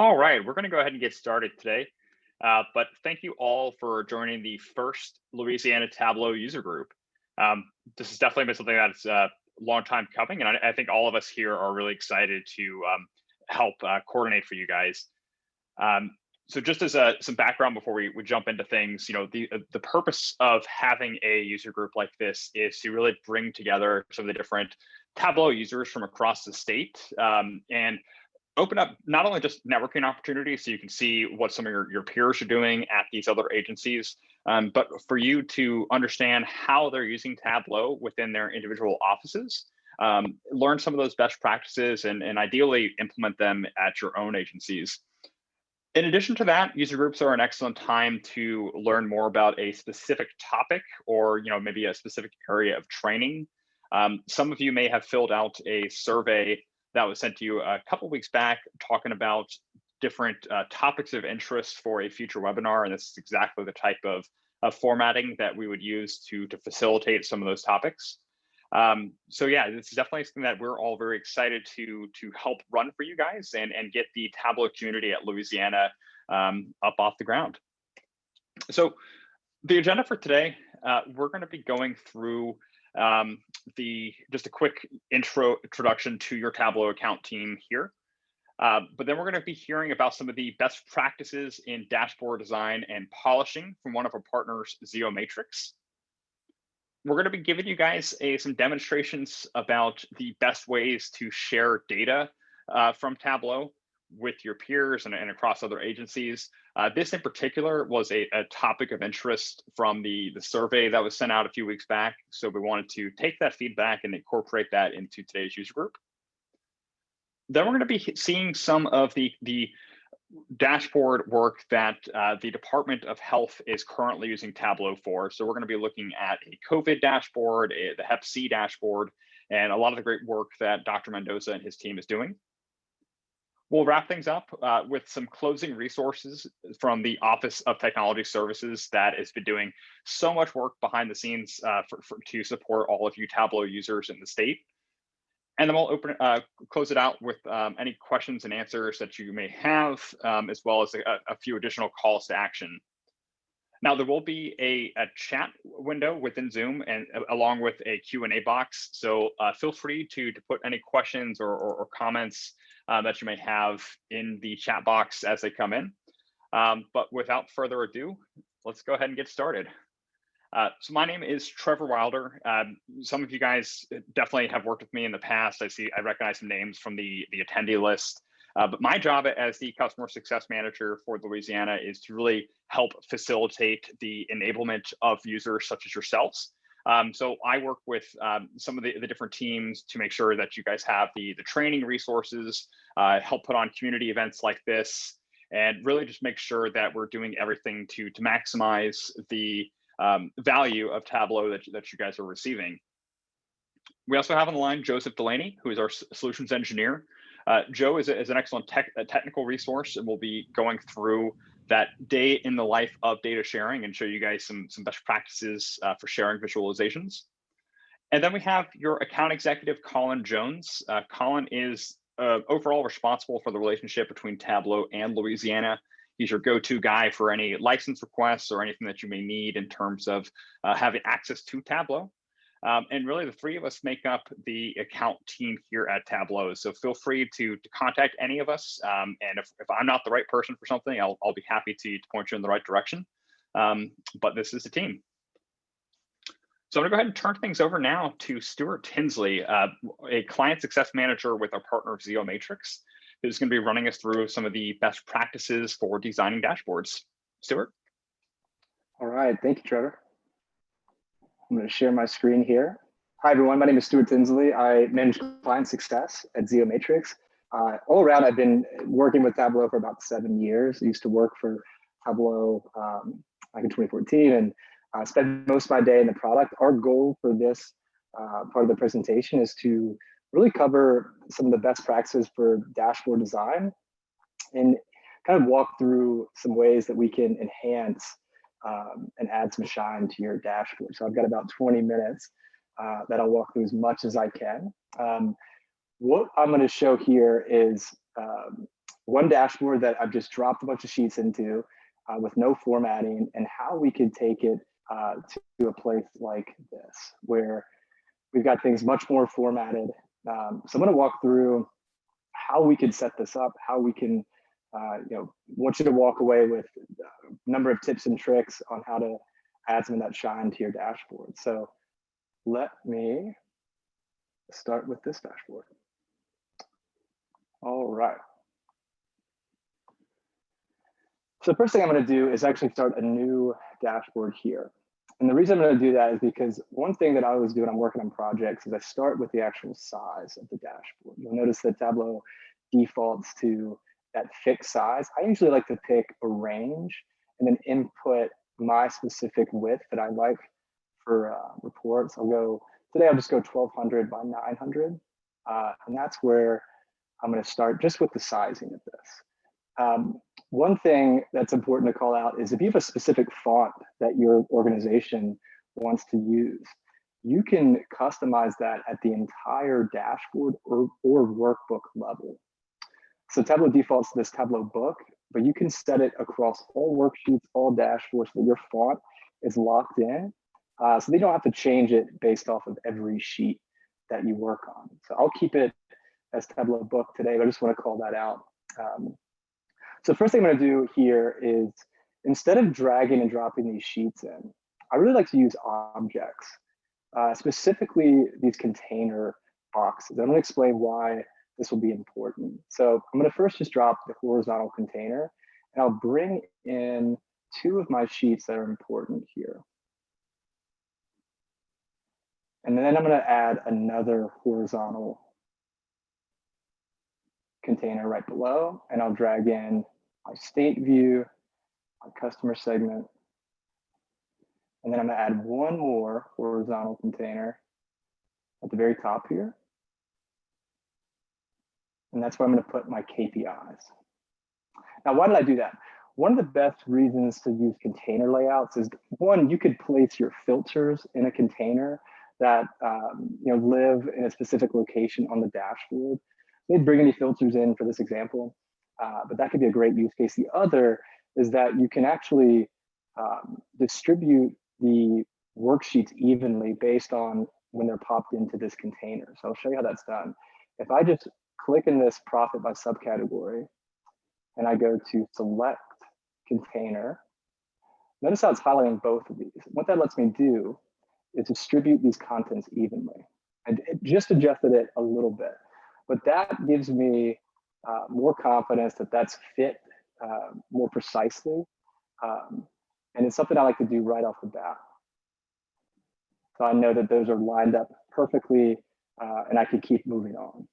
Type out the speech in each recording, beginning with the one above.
All right, we're going to go ahead and get started today. But thank you all for joining the first Louisiana Tableau user group. Um, this has definitely been something that's a long time coming, and I think all of us here are really excited to help coordinate for you guys. Um, so just as some background before we jump into things, the purpose of having a user group like this is to really bring together some of the different Tableau users from across the state and open up not only just networking opportunities so you can see what some of your peers are doing at these other agencies, but for you to understand how they're using Tableau within their individual offices, learn some of those best practices and ideally implement them at your own agencies. In addition to that, user groups are an excellent time to learn more about a specific topic or maybe a specific area of training. Some of you may have filled out a survey that was sent to you a couple weeks back talking about different topics of interest for a future webinar. And this is exactly the type of formatting that we would use to facilitate some of those topics. So yeah, this is definitely something that we're all very excited to help run for you guys and get the Tableau community at Louisiana up off the ground. So the agenda for today, we're going to be going through just a quick introduction to your Tableau account team here. But then we're going to be hearing about some of the best practices in dashboard design and polishing from one of our partners, XeoMatrix. We're going to be giving you guys some demonstrations about the best ways to share data from Tableau with your peers and across other agencies. This in particular was a topic of interest from the survey that was sent out a few weeks back. So we wanted to take that feedback and incorporate that into today's user group. Then we're going to be seeing some of the dashboard work that the Department of Health is currently using Tableau for. So we're going to be looking at a COVID dashboard, the Hep C dashboard, and a lot of the great work that Dr. Mendoza and his team is doing. We'll wrap things up with some closing resources from the Office of Technology Services that has been doing so much work behind the scenes to support all of you Tableau users in the state. And then we'll close it out with any questions and answers that you may have, as well as a few additional calls to action. Now, there will be a chat window within Zoom and along with a Q&A box. So feel free to put any questions or comments that you may have in the chat box as they come in. But without further ado, let's go ahead and get started. So my name is Trevor Wilder. Some of you guys definitely have worked with me in the past. I recognize some names from the attendee list. But my job as the customer success manager for Louisiana is to really help facilitate the enablement of users such as yourselves. So I work with some of the different teams to make sure that you guys have the training resources, help put on community events like this, and really just make sure that we're doing everything to maximize the value of Tableau that you guys are receiving. We also have on the line Joseph Delaney, who is our solutions engineer. Joe is an excellent technical resource, and we'll be going through that day in the life of data sharing and show you guys some best practices for sharing visualizations. And then we have your account executive, Colin Jones. Colin is overall responsible for the relationship between Tableau and Louisiana. He's your go-to guy for any license requests or anything that you may need in terms of having access to Tableau. And really the three of us make up the account team here at Tableau. So feel free to contact any of us. And if I'm not the right person for something, I'll be happy to point you in the right direction. But this is the team. So I'm gonna go ahead and turn things over now to Stuart Tinsley, a client success manager with our partner XeoMatrix, who's going to be running us through some of the best practices for designing dashboards. Stuart? All right, thank you, Trevor. I'm going to share my screen here. Hi, everyone. My name is Stewart Tinsley. I manage client success at XeoMatrix. All around, I've been working with Tableau for about 7 years. I used to work for Tableau back in 2014 and spent most of my day in the product. Our goal for this part of the presentation is to really cover some of the best practices for dashboard design and kind of walk through some ways that we can enhance and add some shine to your dashboard. So I've got about 20 minutes that I'll walk through as much as I can. What I'm going to show here is one dashboard that I've just dropped a bunch of sheets into with no formatting, and how we could take it to a place like this, where we've got things much more formatted. So I'm going to walk through how we could set this up, how we can, want you to walk away with a number of tips and tricks on how to add some of that shine to your dashboard. So let me start with this dashboard. All right. So the first thing I'm going to do is actually start a new dashboard here. And the reason I'm going to do that is because one thing that I always do when I'm working on projects is I start with the actual size of the dashboard. You'll notice that Tableau defaults to that fixed size. I usually like to pick a range and then input my specific width that I like for reports. Today I'll just go 1200 by 900. And that's where I'm going to start, just with the sizing of this. One thing that's important to call out is if you have a specific font that your organization wants to use, you can customize that at the entire dashboard or workbook level. So Tableau defaults to this Tableau book, but you can set it across all worksheets, all dashboards, so your font is locked in. So they don't have to change it based off of every sheet that you work on. So I'll keep it as Tableau book today, but I just want to call that out. So first thing I'm going to do here is, instead of dragging and dropping these sheets in, I really like to use objects, specifically these container boxes. I'm going to explain why this will be important. So I'm going to first just drop the horizontal container, and I'll bring in two of my sheets that are important here. And then I'm going to add another horizontal container right below, and I'll drag in my state view, my customer segment, and then I'm going to add one more horizontal container at the very top here. And that's where I'm going to put my KPIs. Now, why did I do that? One of the best reasons to use container layouts is, one, you could place your filters in a container that live in a specific location on the dashboard. We didn't bring any filters in for this example, but that could be a great use case. The other is that you can actually distribute the worksheets evenly based on when they're popped into this container. So I'll show you how that's done. If I just click in this profit by subcategory, and I go to select container, notice how it's highlighting both of these. What that lets me do is distribute these contents evenly. I just adjusted it a little bit, but that gives me more confidence that that's fit more precisely. And it's something I like to do right off the bat. So I know that those are lined up perfectly, and I can keep moving on.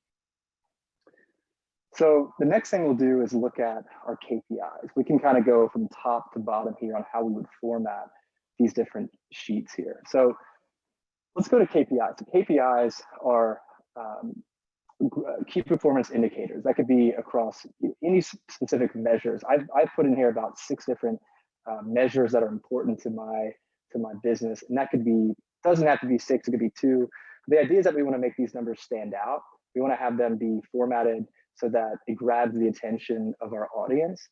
So the next thing we'll do is look at our KPIs. We can kind of go from top to bottom here on how we would format these different sheets here. So let's go to KPIs. So KPIs are key performance indicators. That could be across any specific measures. I've put in here about 6 different measures that are important to my business, and that could be, doesn't have to be 6, it could be 2. The idea is that we want to make these numbers stand out. We want to have them be formatted so that it grabs the attention of our audience.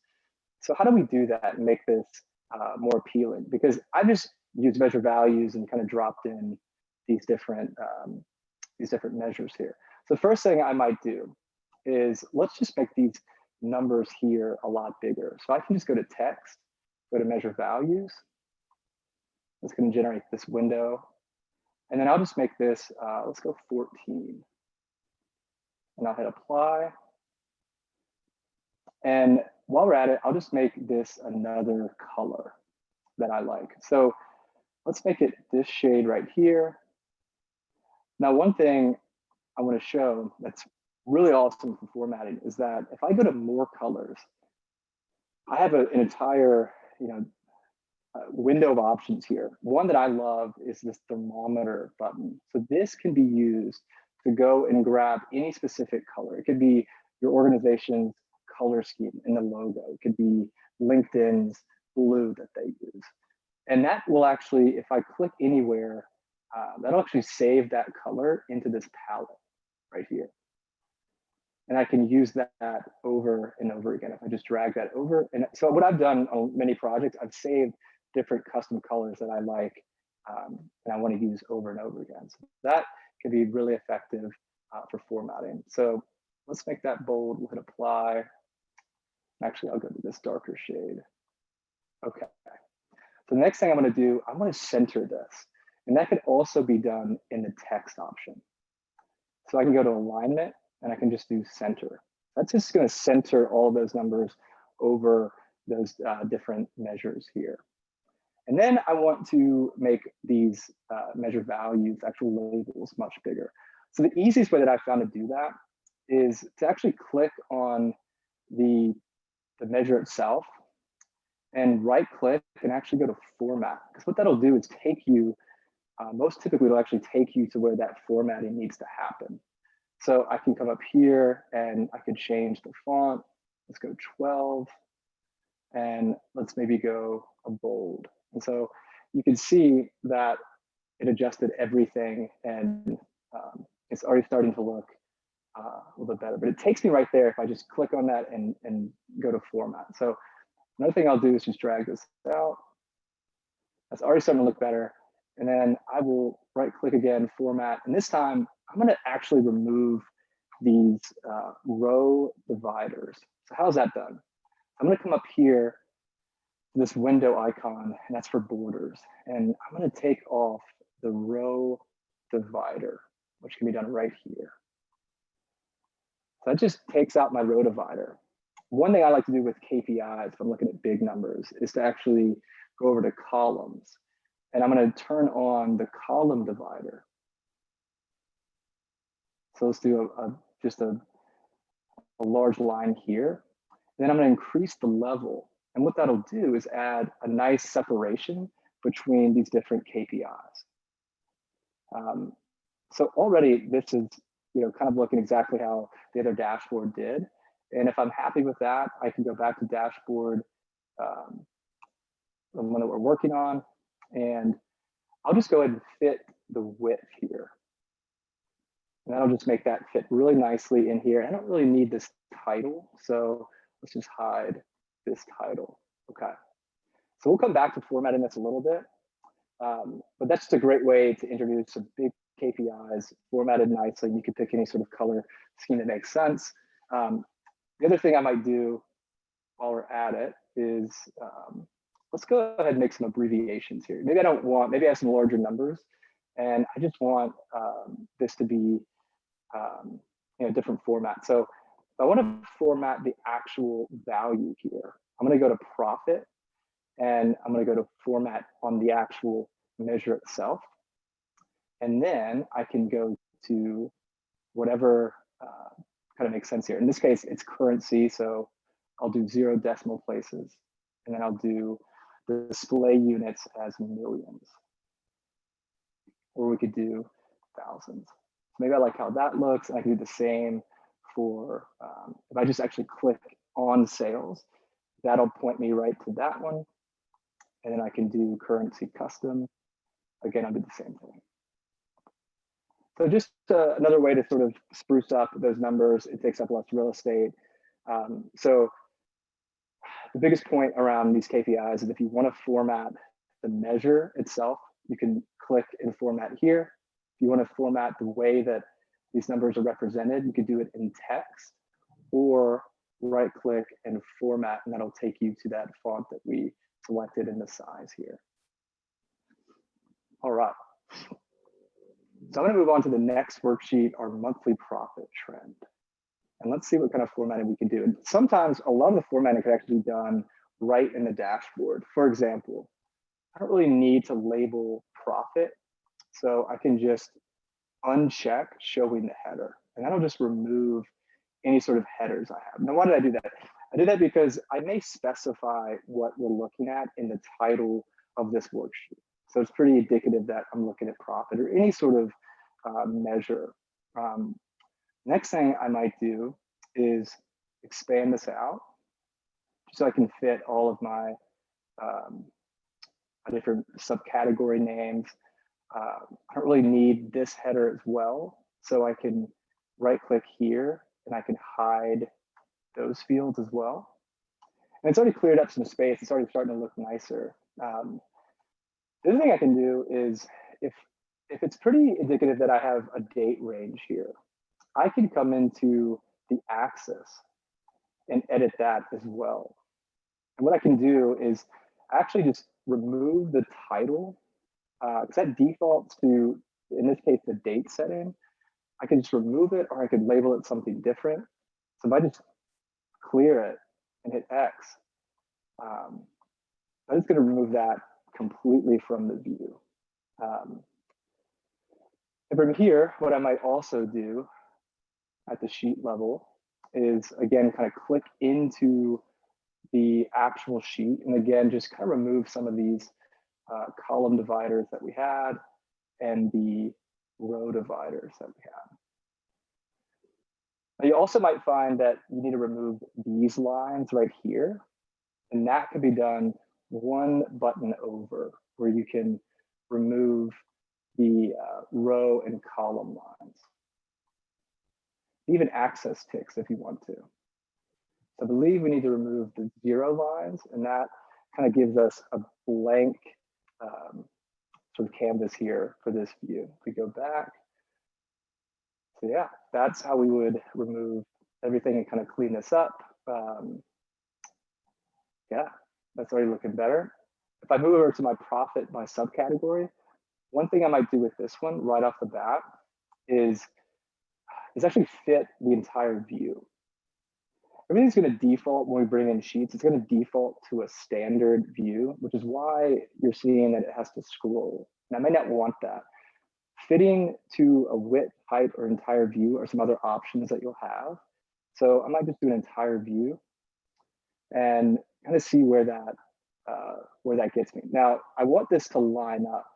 So how do we do that and make this more appealing? Because I just used measure values and kind of dropped in these different measures here. So the first thing I might do is, let's just make these numbers here a lot bigger. So I can just go to text, go to measure values. It's going to generate this window. And then I'll just make this, let's go 14. And I'll hit apply. And while we're at it, I'll just make this another color that I like. So let's make it this shade right here. Now, one thing I want to show that's really awesome for formatting is that if I go to more colors, I have an entire window of options here. One that I love is this thermometer button. So this can be used to go and grab any specific color. It could be your organization's color scheme in the logo. It could be LinkedIn's blue that they use. And that will actually, if I click anywhere, that'll actually save that color into this palette right here. And I can use that over and over again. If I just drag that over. And so what I've done on many projects, I've saved different custom colors that I like and I want to use over and over again. So that can be really effective for formatting. So let's make that bold. We'll hit apply. Actually, I'll go to this darker shade. Okay. So the next thing I'm going to do, I want to center this. And that could also be done in the text option. So I can go to alignment and I can just do center. That's just going to center all those numbers over those different measures here. And then I want to make these measure values, actual labels, much bigger. So the easiest way that I found to do that is to actually click on the measure itself and right click and actually go to format. Because what that'll do is take you, most typically it'll actually take you to where that formatting needs to happen. So I can come up here and I can change the font. Let's go 12 and let's maybe go a bold. And so you can see that it adjusted everything and it's already starting to look a little bit better, but it takes me right there if I just click on that and go to format. So another thing I'll do is just drag this out. That's already starting to look better. And then I will right click again, format. And this time I'm going to actually remove these row dividers. So how's that done? I'm going to come up here to this window icon, and that's for borders. And I'm going to take off the row divider, which can be done right here. So that just takes out my row divider. One thing I like to do with KPIs, if I'm looking at big numbers, is to actually go over to columns. And I'm going to turn on the column divider. So let's do just a large line here. Then I'm going to increase the level. And what that'll do is add a nice separation between these different KPIs. So already this is kind of looking exactly how the other dashboard did. And if I'm happy with that, I can go back to dashboard, the one that we're working on, and I'll just go ahead and fit the width here. And that'll just make that fit really nicely in here. I don't really need this title, so let's just hide this title. Okay. So we'll come back to formatting this a little bit, but that's just a great way to introduce some big KPIs formatted nicely. You can pick any sort of color scheme that makes sense. The other thing I might do while we're at it is let's go ahead and make some abbreviations here. Maybe maybe I have some larger numbers and I just want this to be different format. So if I want to format the actual value here, I'm going to go to profit and I'm going to go to format on the actual measure itself. And then I can go to whatever kind of makes sense here. In this case, it's currency. So I'll do 0 decimal places. And then I'll do the display units as millions. Or we could do thousands. So maybe I like how that looks. And I can do the same for, if I just actually click on sales, that'll point me right to that one. And then I can do currency custom. Again, I'll do the same thing. So just another way to sort of spruce up those numbers. It takes up less real estate. So the biggest point around these KPIs is if you want to format the measure itself, you can click and format here. If you want to format the way that these numbers are represented, you could do it in text or right click and format, and that'll take you to that font that we selected in the size here. All right. So I'm going to move on to the next worksheet, our monthly profit trend. And let's see what kind of formatting we can do. And sometimes a lot of the formatting can actually be done right in the dashboard. For example, I don't really need to label profit. So I can just uncheck showing the header. And that'll just remove any sort of headers I have. Now, why did I do that? I did that because I may specify what we're looking at in the title of this worksheet. So it's pretty indicative that I'm looking at profit or any sort of measure. Next thing I might do is expand this out so I can fit all of my different subcategory names. I don't really need this header as well. So I can right click here and I can hide those fields as well. And it's already cleared up some space. It's already starting to look nicer. The other thing I can do is if it's pretty indicative that I have a date range here, I can come into the axis and edit that as well. And what I can do is actually just remove the title, because that defaults to, in this case, the date setting. I can just remove it, or I could label it something different. So if I just clear it and hit X, I'm just going to remove that completely from the view. And from here, what I might also do at the sheet level is, again, kind of click into the actual sheet. And again, just kind of remove some of these column dividers that we had and the row dividers that we had. Now, you also might find that you need to remove these lines right here. And that can be done one button over, where you can remove the row and column lines. Even access ticks if you want to. So I believe we need to remove the 0 lines, and that kind of gives us a blank sort of canvas here for this view. If we go back, so yeah, that's how we would remove everything and kind of clean this up. Yeah, that's already looking better. If I move over to my profit by subcategory, one thing I might do with this one right off the bat is actually fit the entire view. Everything's going to default when we bring in sheets. It's going to default to a standard view, which is why you're seeing that it has to scroll. And I may not want that. Fitting to a width, height, or entire view are some other options that you'll have. So I might just do an entire view and kind of see where that gets me. Now, I want this to line up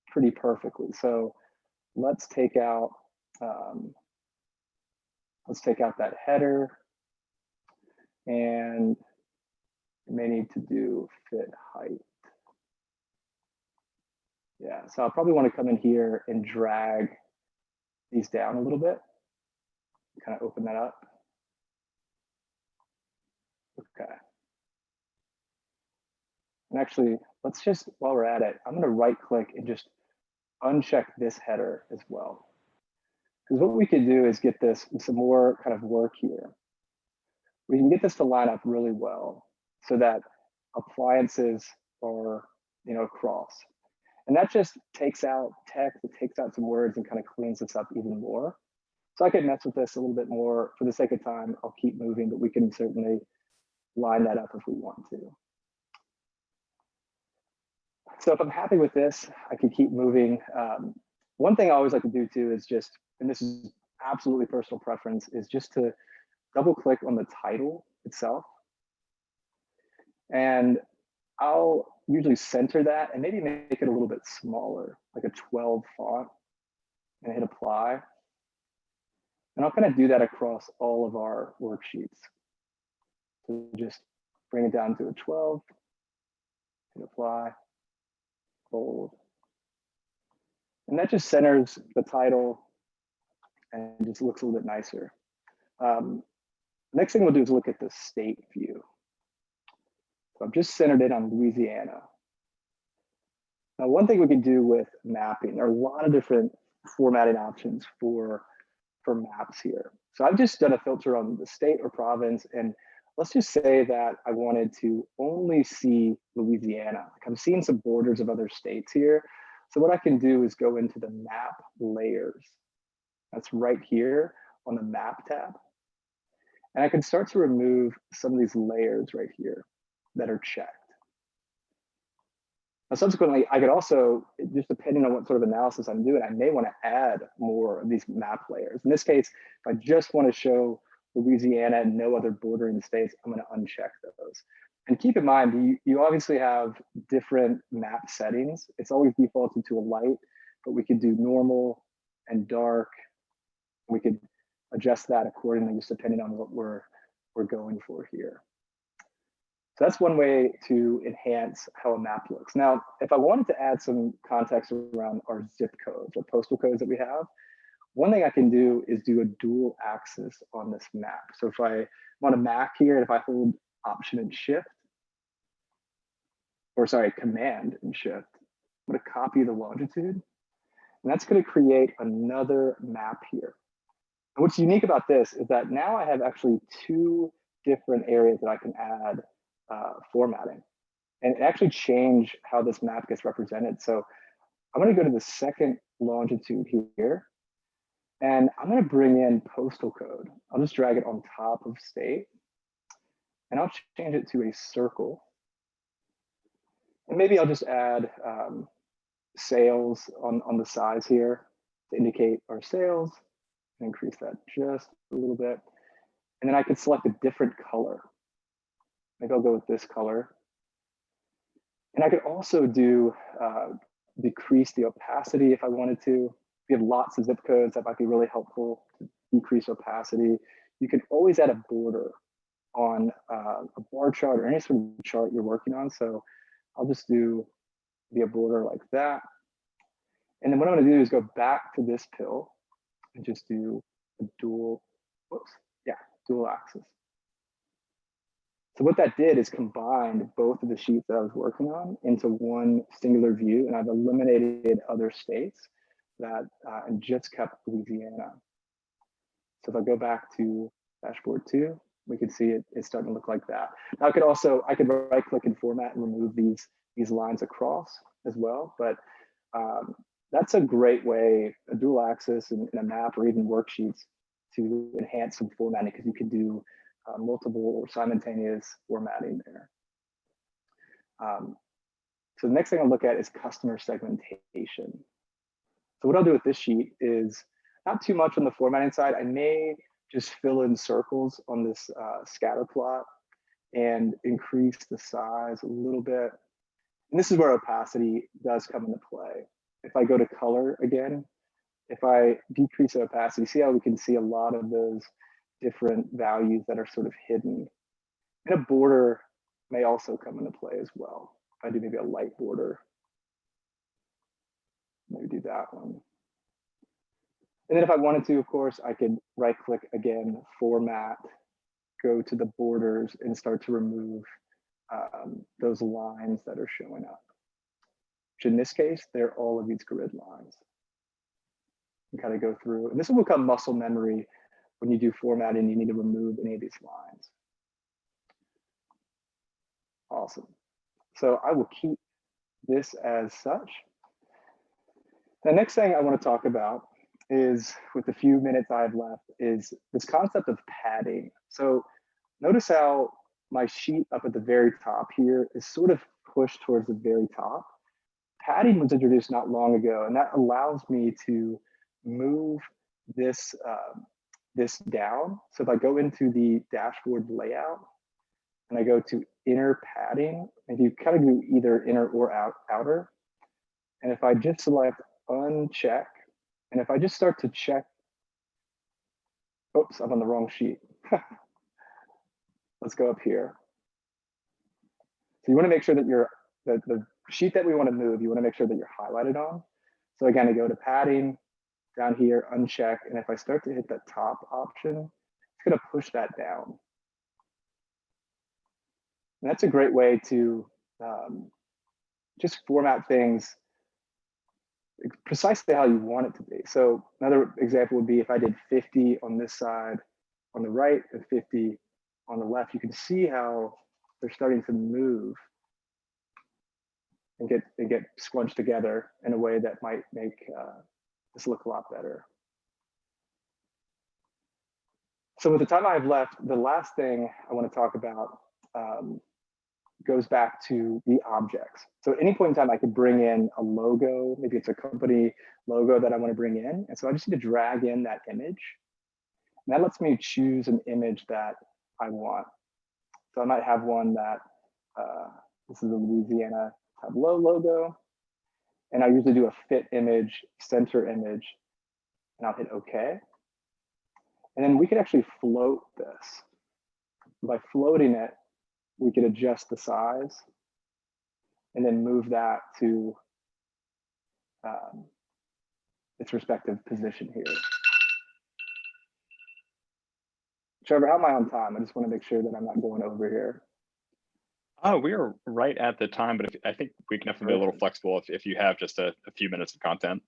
pretty perfectly. So let's take out that header, and we may need to do fit height. Yeah, so I'll probably want to come in here and drag these down a little bit, kind of open that up. Okay. And actually, let's just, while we're at it, I'm going to right click and just uncheck this header as well. Because what we could do is get this some more kind of work here. We can get this to line up really well so that appliances are, across. And that just takes out text, it takes out some words and kind of cleans this up even more. So I could mess with this a little bit more. For the sake of time, I'll keep moving, but we can certainly line that up if we want to. So if I'm happy with this, I can keep moving. One thing I always like to do too is just, and this is absolutely personal preference, is just to double click on the title itself. And I'll usually center that and maybe make it a little bit smaller, like a 12 font, and hit apply. And I'll kind of do that across all of our worksheets. So just bring it down to a 12, hit apply, bold. And that just centers the title and just looks a little bit nicer. Next thing we'll do is look at the state view. So I've just centered it on Louisiana. Now, one thing we can do with mapping, there are a lot of different formatting options for maps here. So I've just done a filter on the state or province, and let's just say that I wanted to only see Louisiana. Like I'm seeing some borders of other states here. So what I can do is go into the map layers. That's right here on the map tab. And I can start to remove some of these layers right here that are checked. Now, subsequently, I could also, just depending on what sort of analysis I'm doing, I may want to add more of these map layers. In this case, if I just want to show Louisiana and no other bordering states, I'm going to uncheck those. And keep in mind, you obviously have different map settings. It's always defaulted to a light, but we could do normal and dark. We could adjust that accordingly, just depending on what we're going for here. So that's one way to enhance how a map looks. Now, if I wanted to add some context around our zip codes or postal codes that we have, one thing I can do is do a dual axis on this map. So if I want a map here, and if I hold Option and Shift, or sorry, Command and Shift, I'm going to copy the longitude, and that's going to create another map here. And what's unique about this is that now I have actually two different areas that I can add formatting, and actually change how this map gets represented. So I'm going to go to the second longitude here, and I'm going to bring in postal code. I'll just drag it on top of state, and I'll change it to a circle. And maybe I'll just add sales on the size here to indicate our sales, and increase that just a little bit. And then I could select a different color. Maybe I'll go with this color. And I could also do decrease the opacity if I wanted to. If you have lots of zip codes, that might be really helpful to decrease opacity. You can always add a border on a bar chart or any sort of chart you're working on. So I'll just do a border like that. And then what I'm going to do is go back to this pill and just do a dual axis. So what that did is combined both of the sheets that I was working on into one singular view, and I've eliminated other states that and just kept Louisiana. So if I go back to dashboard 2, we can see it's starting to look like that. Now I could right click and format and remove these lines across as well, but that's a great way, a dual axis and a map or even worksheets, to enhance some formatting, because you can do multiple or simultaneous formatting there. So the next thing I'll look at is customer segmentation. So what I'll do with this sheet is not too much on the formatting side. I may just fill in circles on this scatter plot and increase the size a little bit. And this is where opacity does come into play. If I go to color again, if I decrease the opacity, see how we can see a lot of those different values that are sort of hidden. And a border may also come into play as well. If I do maybe a light border, maybe do that one. And then if I wanted to, of course, I could right click again, format, go to the borders and start to remove those lines that are showing up. Which in this case, they're all of these grid lines. And kind of go through, and this will become muscle memory when you do formatting, you need to remove any of these lines. Awesome. So I will keep this as such. The next thing I want to talk about is, with the few minutes I have left, is this concept of padding. So notice how my sheet up at the very top here is sort of pushed towards the very top. Padding was introduced not long ago, and that allows me to move this this down. So if I go into the dashboard layout and I go to inner padding, and you kind of do either inner or outer, and if I just select uncheck, and if I just start to check, oops, I'm on the wrong sheet. Let's go up here. So you want to make sure that the sheet that we want to move, you want to make sure that you're highlighted on. So again, I go to padding, down here, uncheck, and if I start to hit that top option, it's going to push that down. And that's a great way to just format things precisely how you want it to be. So another example would be if I did 50 on this side on the right and 50 on the left, you can see how they're starting to move and get squunched together in a way that might make this look a lot better. So with the time I have left, the last thing I want to talk about goes back to the objects. So at any point in time, I could bring in a logo. Maybe it's a company logo that I want to bring in. And so I just need to drag in that image. And that lets me choose an image that I want. So I might have one that, this is the Louisiana Tableau logo. And I usually do a fit image, center image, and I'll hit OK. And then we could actually float this. By floating it, we could adjust the size and then move that to its respective position here. Trevor, how am I on time? I just want to make sure that I'm not going over here. Oh, we are right at the time, but I think we can definitely be a little flexible if you have just a few minutes of content.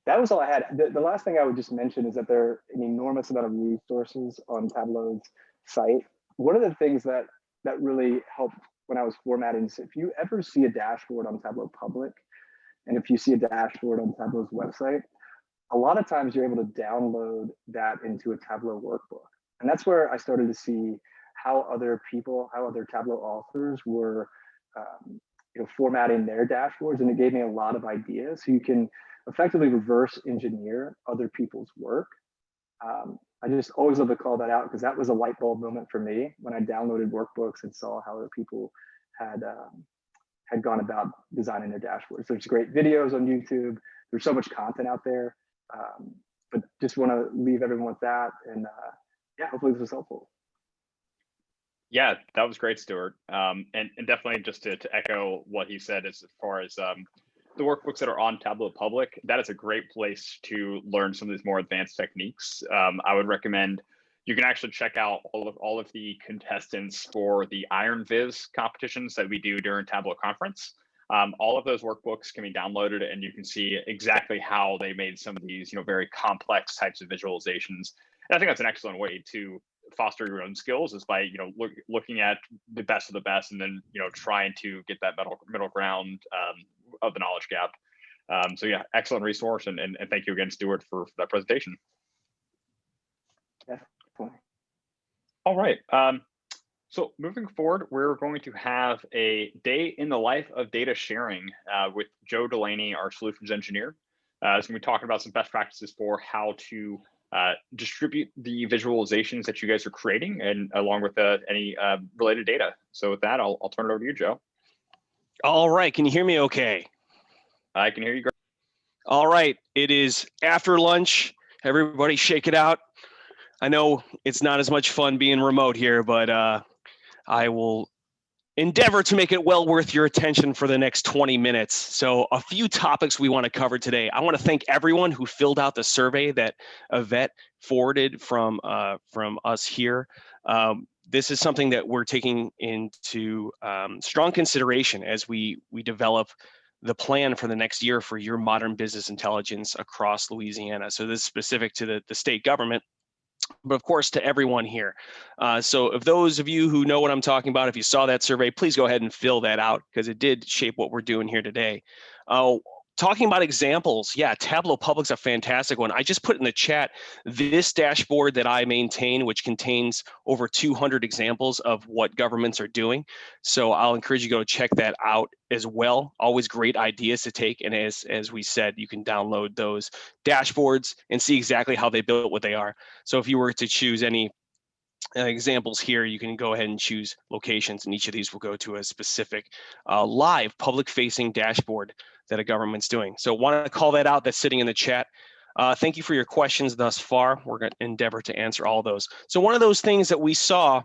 That was all I had. The last thing I would just mention is that there are an enormous amount of resources on Tableau's site. One of the things that really helped when I was formatting is if you ever see a dashboard on Tableau Public, and if you see a dashboard on Tableau's website, a lot of times you're able to download that into a Tableau workbook. And that's where I started to see how other people, how other Tableau authors were formatting their dashboards. And it gave me a lot of ideas. So you can effectively reverse engineer other people's work. I just always love to call that out because that was a light bulb moment for me when I downloaded workbooks and saw how other people had gone about designing their dashboards. There's great videos on YouTube. There's so much content out there. But just want to leave everyone with that. And yeah, hopefully this was helpful. Yeah, that was great, Stuart. And definitely just to echo what he said as far as the workbooks that are on Tableau Public, that is a great place to learn some of these more advanced techniques. I would recommend you can actually check out all of the contestants for the Iron Viz competitions that we do during Tableau Conference. All of those workbooks can be downloaded, and you can see exactly how they made some of these, very complex types of visualizations. And I think that's an excellent way to foster your own skills is by looking at the best of the best, and then trying to get that middle ground of the knowledge gap. So yeah, excellent resource, and thank you again, Stuart, for that presentation. Yeah. All right. So moving forward, we're going to have a day in the life of data sharing with Joe Delaney, our solutions engineer. So we're going to be talking about some best practices for how to distribute the visualizations that you guys are creating, and along with any related data. So with that, I'll turn it over to you, Joe. All right. Can you hear me okay? I can hear you great. All right. It is after lunch. Everybody shake it out. I know it's not as much fun being remote here, but I will endeavor to make it well worth your attention for the next 20 minutes. So a few topics we want to cover today. I want to thank everyone who filled out the survey that Yvette forwarded from us here. This is something that we're taking into strong consideration as we develop the plan for the next year for your modern business intelligence across Louisiana. So this is specific to the state government, but of course to everyone here. So if those of you who know what I'm talking about, if you saw that survey, please go ahead and fill that out because it did shape what we're doing here today. Talking about examples, yeah, Tableau Public's a fantastic one. I just put in the chat this dashboard that I maintain, which contains over 200 examples of what governments are doing. So I'll encourage you to go check that out as well. Always great ideas to take. And as we said, you can download those dashboards and see exactly how they built what they are. So if you were to choose any examples here, you can go ahead and choose locations, and each of these will go to a specific live public-facing dashboard that a government's doing. So want to call that out. That's sitting in the chat. Thank you for your questions thus far. We're going to endeavor to answer all those. So one of those things that we saw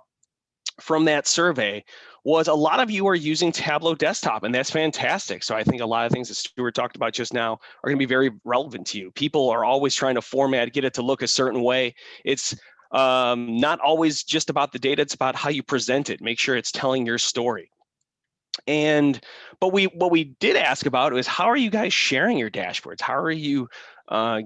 from that survey was a lot of you are using Tableau Desktop, and that's fantastic. So I think a lot of things that Stuart talked about just now are going to be very relevant to you. People are always trying to format, get it to look a certain way. It's not always just about the data, it's about how you present it. Make sure it's telling your story. But what we did ask about was, how are you guys sharing your dashboards? How are you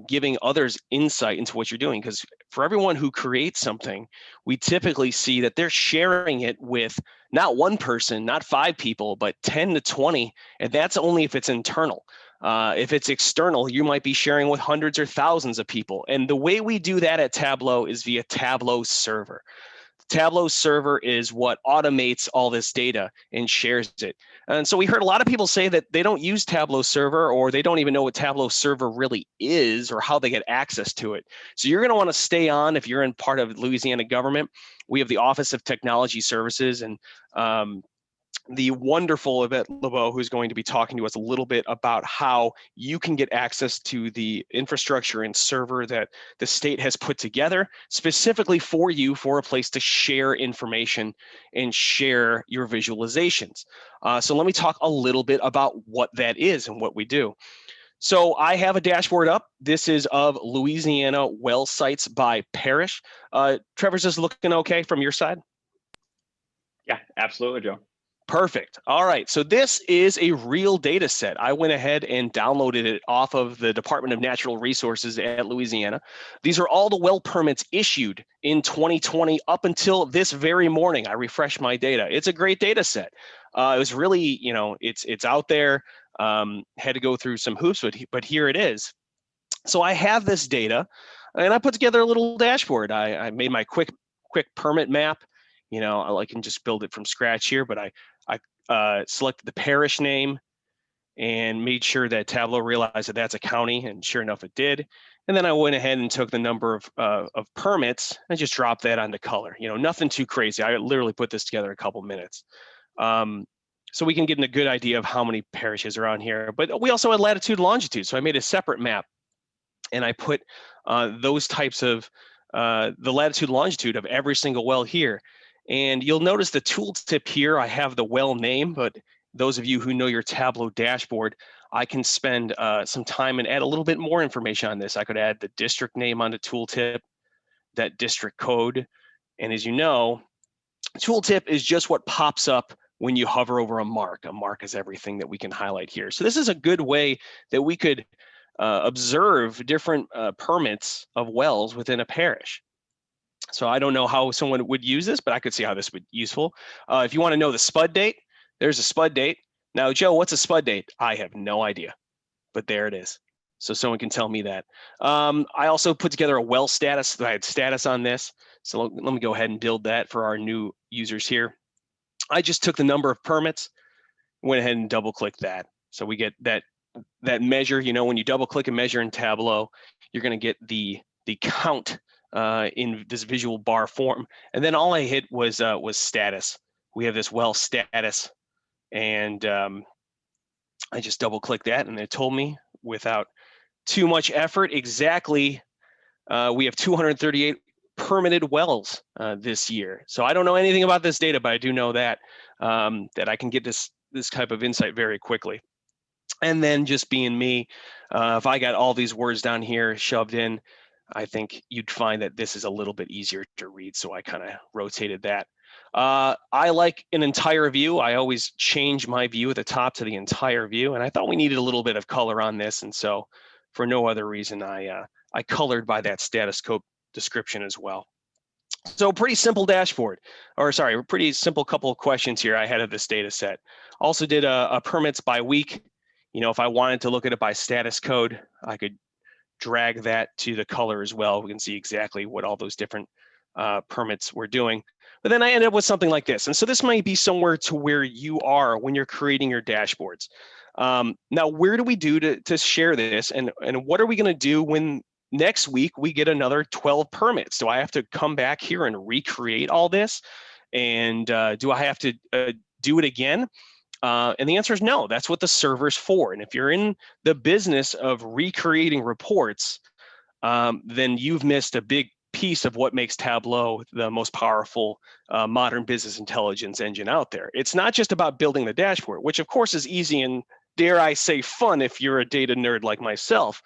giving others insight into what you're doing? Because for everyone who creates something, we typically see that they're sharing it with not one person, not 5 people, but 10 to 20, and that's only if it's internal. If it's external, you might be sharing with hundreds or thousands of people. And the way we do that at Tableau is via Tableau Server. Tableau Server is what automates all this data and shares it. And so we heard a lot of people say that they don't use Tableau Server, or they don't even know what Tableau Server really is or how they get access to it. So you're going to want to stay on if you're in part of Louisiana government. We have the Office of Technology Services, and the wonderful Yvette LeBeau, who's going to be talking to us a little bit about how you can get access to the infrastructure and server that the state has put together specifically for you, for a place to share information and share your visualizations. So let me talk a little bit about what that is and what we do. So I have a dashboard up. This is of Louisiana well sites by parish. Trevor's just looking okay from your side? Yeah, absolutely, Joe. Perfect. All right. So this is a real data set. I went ahead and downloaded it off of the Department of Natural Resources at Louisiana. These are all the well permits issued in 2020 up until this very morning. I refreshed my data. It's a great data set. It was really, it's out there. Had to go through some hoops, but here it is. So I have this data, and I put together a little dashboard. I made my quick permit map. I can just build it from scratch here, but I selected the parish name and made sure that Tableau realized that that's a county, and sure enough, it did. And then I went ahead and took the number of permits and just dropped that onto color. Nothing too crazy. I literally put this together in a couple minutes. So we can get a good idea of how many parishes are on here. But we also had latitude and longitude. So I made a separate map, and I put those types of the latitude and longitude of every single well here. And you'll notice the tooltip here, I have the well name, but those of you who know your Tableau dashboard, I can spend some time and add a little bit more information on this. I could add the district name on the tooltip, that district code. And as you know, tooltip is just what pops up when you hover over a mark. A mark is everything that we can highlight here. So this is a good way that we could observe different permits of wells within a parish. So I don't know how someone would use this, but I could see how this would be useful. If you want to know the spud date, there's a spud date. Now, Joe, what's a spud date? I have no idea, but there it is. So someone can tell me that. I also put together a well status. I had status on this. So let me go ahead and build that for our new users here. I just took the number of permits, went ahead and double click that. So we get that measure. When you double click a measure in Tableau, you're going to get the count in this visual bar form. And then all I hit was status. We have this well status, and I just double clicked that, and it told me without too much effort exactly we have 238 permitted wells this year. So I don't know anything about this data, but I do know that that I can get this type of insight very quickly. And then just being me, if I got all these words down here shoved in, I think you'd find that this is a little bit easier to read. So I kind of rotated that. I like an entire view. I always change my view at the top to the entire view. And I thought we needed a little bit of color on this. And so for no other reason, I colored by that status code description as well. So pretty simple dashboard, or sorry, a pretty simple couple of questions here I had of this data set. Also did a permits by week. If I wanted to look at it by status code, I could drag that to the color as well. We can see exactly what all those different permits were doing. But then I ended up with something like this. And so this might be somewhere to where you are when you're creating your dashboards. Now, where do we do to share this? And what are we going to do when next week we get another 12 permits? Do I have to come back here and recreate all this? And do I have to do it again? And the answer is no. That's what the server's for. And if you're in the business of recreating reports, then you've missed a big piece of what makes Tableau the most powerful modern business intelligence engine out there. It's not just about building the dashboard, which of course is easy and, dare I say, fun if you're a data nerd like myself.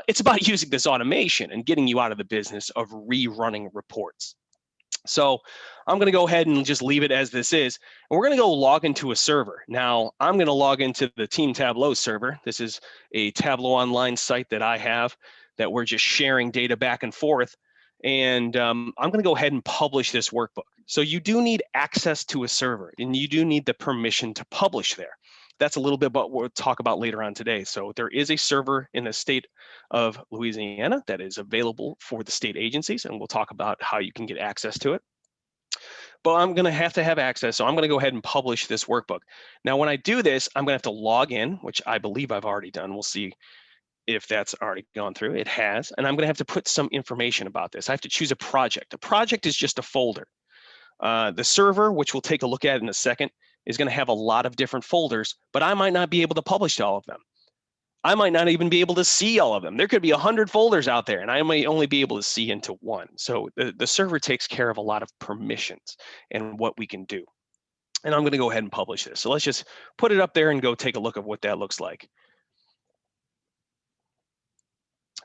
It's about using this automation and getting you out of the business of rerunning reports. So I'm going to go ahead and just leave it as this is. And we're going to go log into a server. Now, I'm going to log into the Team Tableau server. This is a Tableau online site that I have that we're just sharing data back and forth. And I'm going to go ahead and publish this workbook. So you do need access to a server, and you do need the permission to publish there. That's a little bit about what we'll talk about later on today. So there is a server in the state of Louisiana that is available for the state agencies, and we'll talk about how you can get access to it. But I'm going to have access, so I'm going to go ahead and publish this workbook. Now, when I do this, I'm going to have to log in, which I believe I've already done. We'll see if that's already gone through. It has, and I'm going to have to put some information about this. I have to choose a project. A project is just a folder. The server, which we'll take a look at in a second, is going to have a lot of different folders, but I might not be able to publish all of them. I might not even be able to see all of them. There could be 100 folders out there, and I may only be able to see into one. So the server takes care of a lot of permissions and what we can do. And I'm going to go ahead and publish this. So let's just put it up there and go take a look at what that looks like.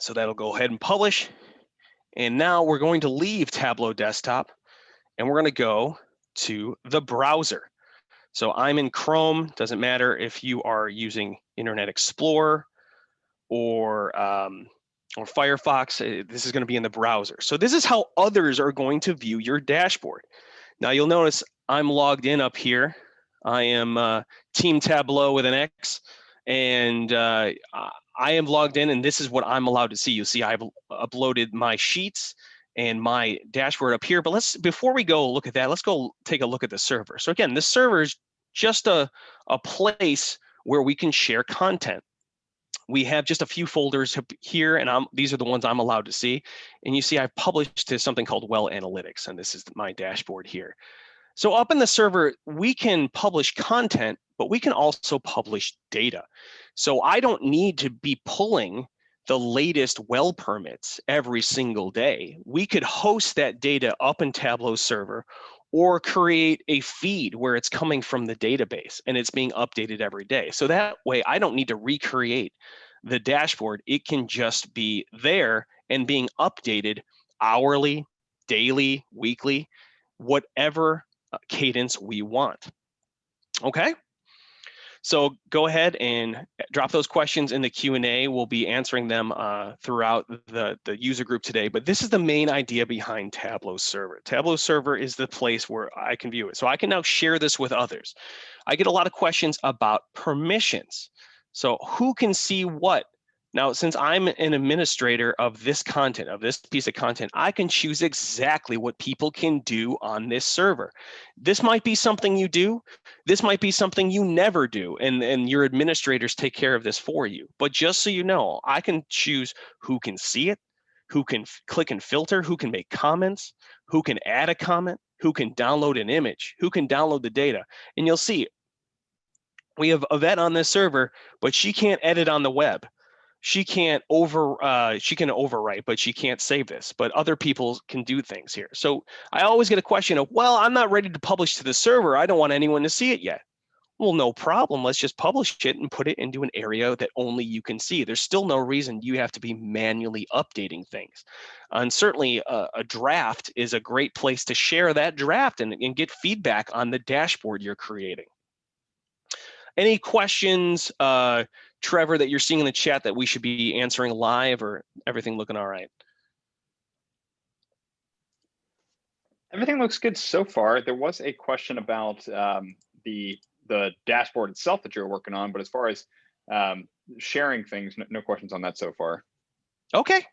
So that'll go ahead and publish. And now we're going to leave Tableau Desktop and we're going to go to the browser. So I'm in Chrome, doesn't matter if you are using Internet Explorer or Firefox, this is going to be in the browser. So this is how others are going to view your dashboard. Now you'll notice I'm logged in up here. I am Team Tableau with an X, and I am logged in, and this is what I'm allowed to see. You'll see I've uploaded my sheets and my dashboard up here. But before we go look at that, let's go take a look at the server. So again, this server is just a place where we can share content. We have just a few folders here, and these are the ones I'm allowed to see. And you see I've published to something called Well Analytics, and this is my dashboard here. So up in the server, we can publish content, but we can also publish data. So I don't need to be pulling the latest well permits every single day. We could host that data up in Tableau Server or create a feed where it's coming from the database and it's being updated every day. So that way I don't need to recreate the dashboard. It can just be there and being updated hourly, daily, weekly, whatever cadence we want. Okay? So go ahead and drop those questions in the Q&A. We'll be answering them throughout the user group today, but this is the main idea behind Tableau Server. Tableau Server is the place where I can view it. So I can now share this with others. I get a lot of questions about permissions. So who can see what? Now, since I'm an administrator of this content, of this piece of content, I can choose exactly what people can do on this server. This might be something you do. This might be something you never do, and your administrators take care of this for you. But just so you know, I can choose who can see it, who can click and filter, who can make comments, who can add a comment, who can download an image, who can download the data. And you'll see we have Yvette on this server, but she can't edit on the web. She can't she can overwrite, but she can't save this. But other people can do things here. So I always get a question of, well, I'm not ready to publish to the server. I don't want anyone to see it yet. Well, no problem. Let's just publish it and put it into an area that only you can see. There's still no reason you have to be manually updating things. And certainly a draft is a great place to share that draft and get feedback on the dashboard you're creating. Any questions, Trevor, that you're seeing in the chat that we should be answering live, or everything looking all right? Everything looks good so far. There was a question about the dashboard itself that you're working on, but as far as sharing things, no questions on that so far. Okay.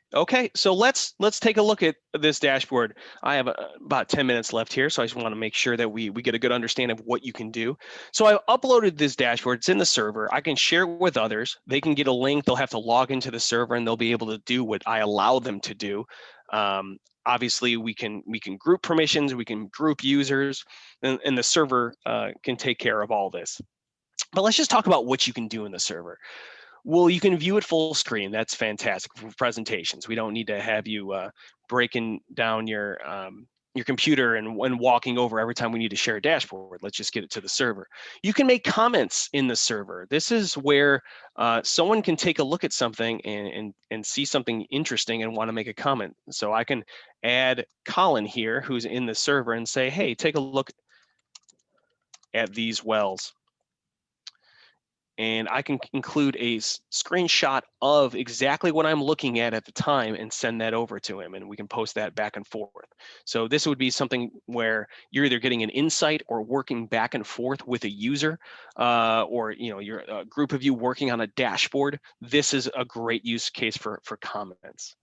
So let's take a look at this dashboard. I have about 10 minutes left here, so I just want to make sure that we get a good understanding of what you can do. So I've uploaded this dashboard. It's in the server. I can share it with others. They can get a link. They'll have to log into the server, and they'll be able to do what I allow them to do. Obviously, we can group permissions. We can group users, and the server can take care of all this. But let's just talk about what you can do in the server. Well, you can view it full screen. That's fantastic for presentations. We don't need to have you breaking down your computer and walking over every time we need to share a dashboard. Let's just get it to the server. You can make comments in the server. This is where someone can take a look at something and see something interesting and want to make a comment. So I can add Colin here, who's in the server, and say, hey, take a look at these wells. And I can include a screenshot of exactly what I'm looking at the time and send that over to him, and we can post that back and forth. So this would be something where you're either getting an insight or working back and forth with a user, or you're a group of you working on a dashboard. This is a great use case for comments.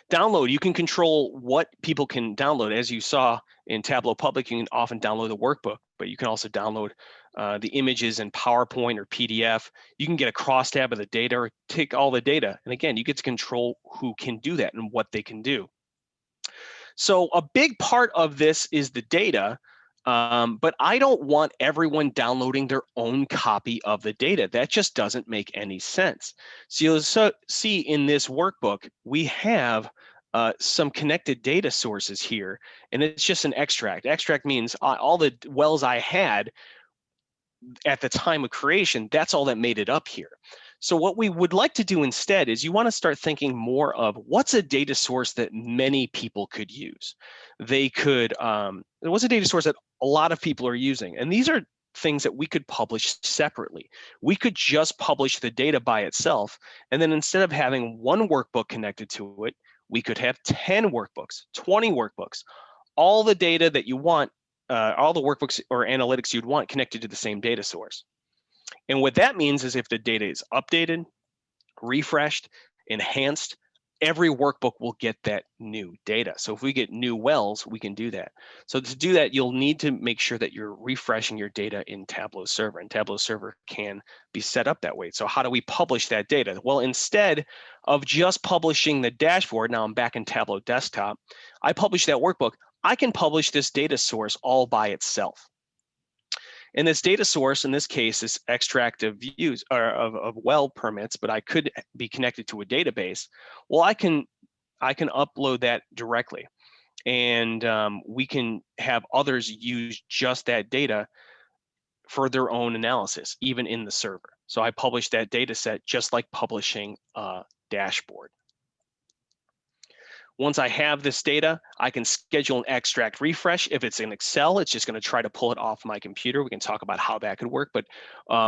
Download, you can control what people can download. As you saw in Tableau Public, you can often download the workbook, but you can also download the images in PowerPoint or PDF. You can get a crosstab of the data or take all the data. And again, you get to control who can do that and what they can do. So a big part of this is the data, but I don't want everyone downloading their own copy of the data. That just doesn't make any sense. So you'll see in this workbook, we have some connected data sources here, and it's just an extract. Extract means all the wells I had at the time of creation, that's all that made it up here. So what we would like to do instead is you want to start thinking more of what's a data source that many people could use. They could, what's a data source that a lot of people are using? And these are things that we could publish separately. We could just publish the data by itself. And then instead of having one workbook connected to it, we could have 10 workbooks, 20 workbooks, all the data that you want, all the workbooks or analytics you'd want connected to the same data source. And what that means is if the data is updated, refreshed, enhanced, every workbook will get that new data. So if we get new wells, we can do that. So to do that, you'll need to make sure that you're refreshing your data in Tableau Server, and Tableau Server can be set up that way. So how do we publish that data? Well, instead of just publishing the dashboard, now I'm back in Tableau Desktop, I publish that workbook. I can publish this data source all by itself. And this data source, in this case, is extract of views or of well permits, but I could be connected to a database. Well, I can upload that directly, and we can have others use just that data for their own analysis, even in the server. So I publish that data set just like publishing a dashboard. Once I have this data, I can schedule an extract refresh. If it's in Excel, it's just going to try to pull it off my computer. We can talk about how that could work, but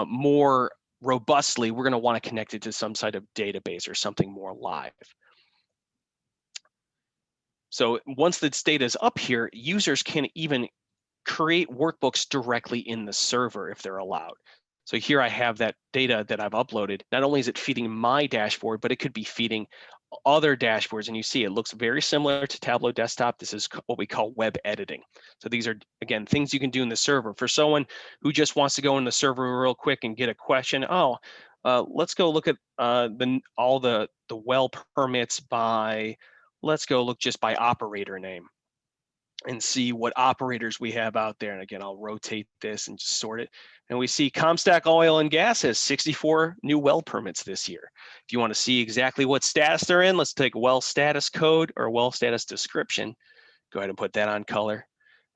more robustly, we're going to want to connect it to some sort of database or something more live. So once this data is up here, users can even create workbooks directly in the server if they're allowed. So here I have that data that I've uploaded. Not only is it feeding my dashboard, but it could be feeding other dashboards, and you see it looks very similar to Tableau Desktop. This is what we call web editing. So these are, again, things you can do in the server. For someone who just wants to go in the server real quick and get a question, let's go look at all the well permits by, let's go look just by operator name and see what operators we have out there. And again, I'll rotate this and just sort it. And we see Comstock Oil and Gas has 64 new well permits this year. If you want to see exactly what status they're in, let's take well status code or well status description. Go ahead and put that on color.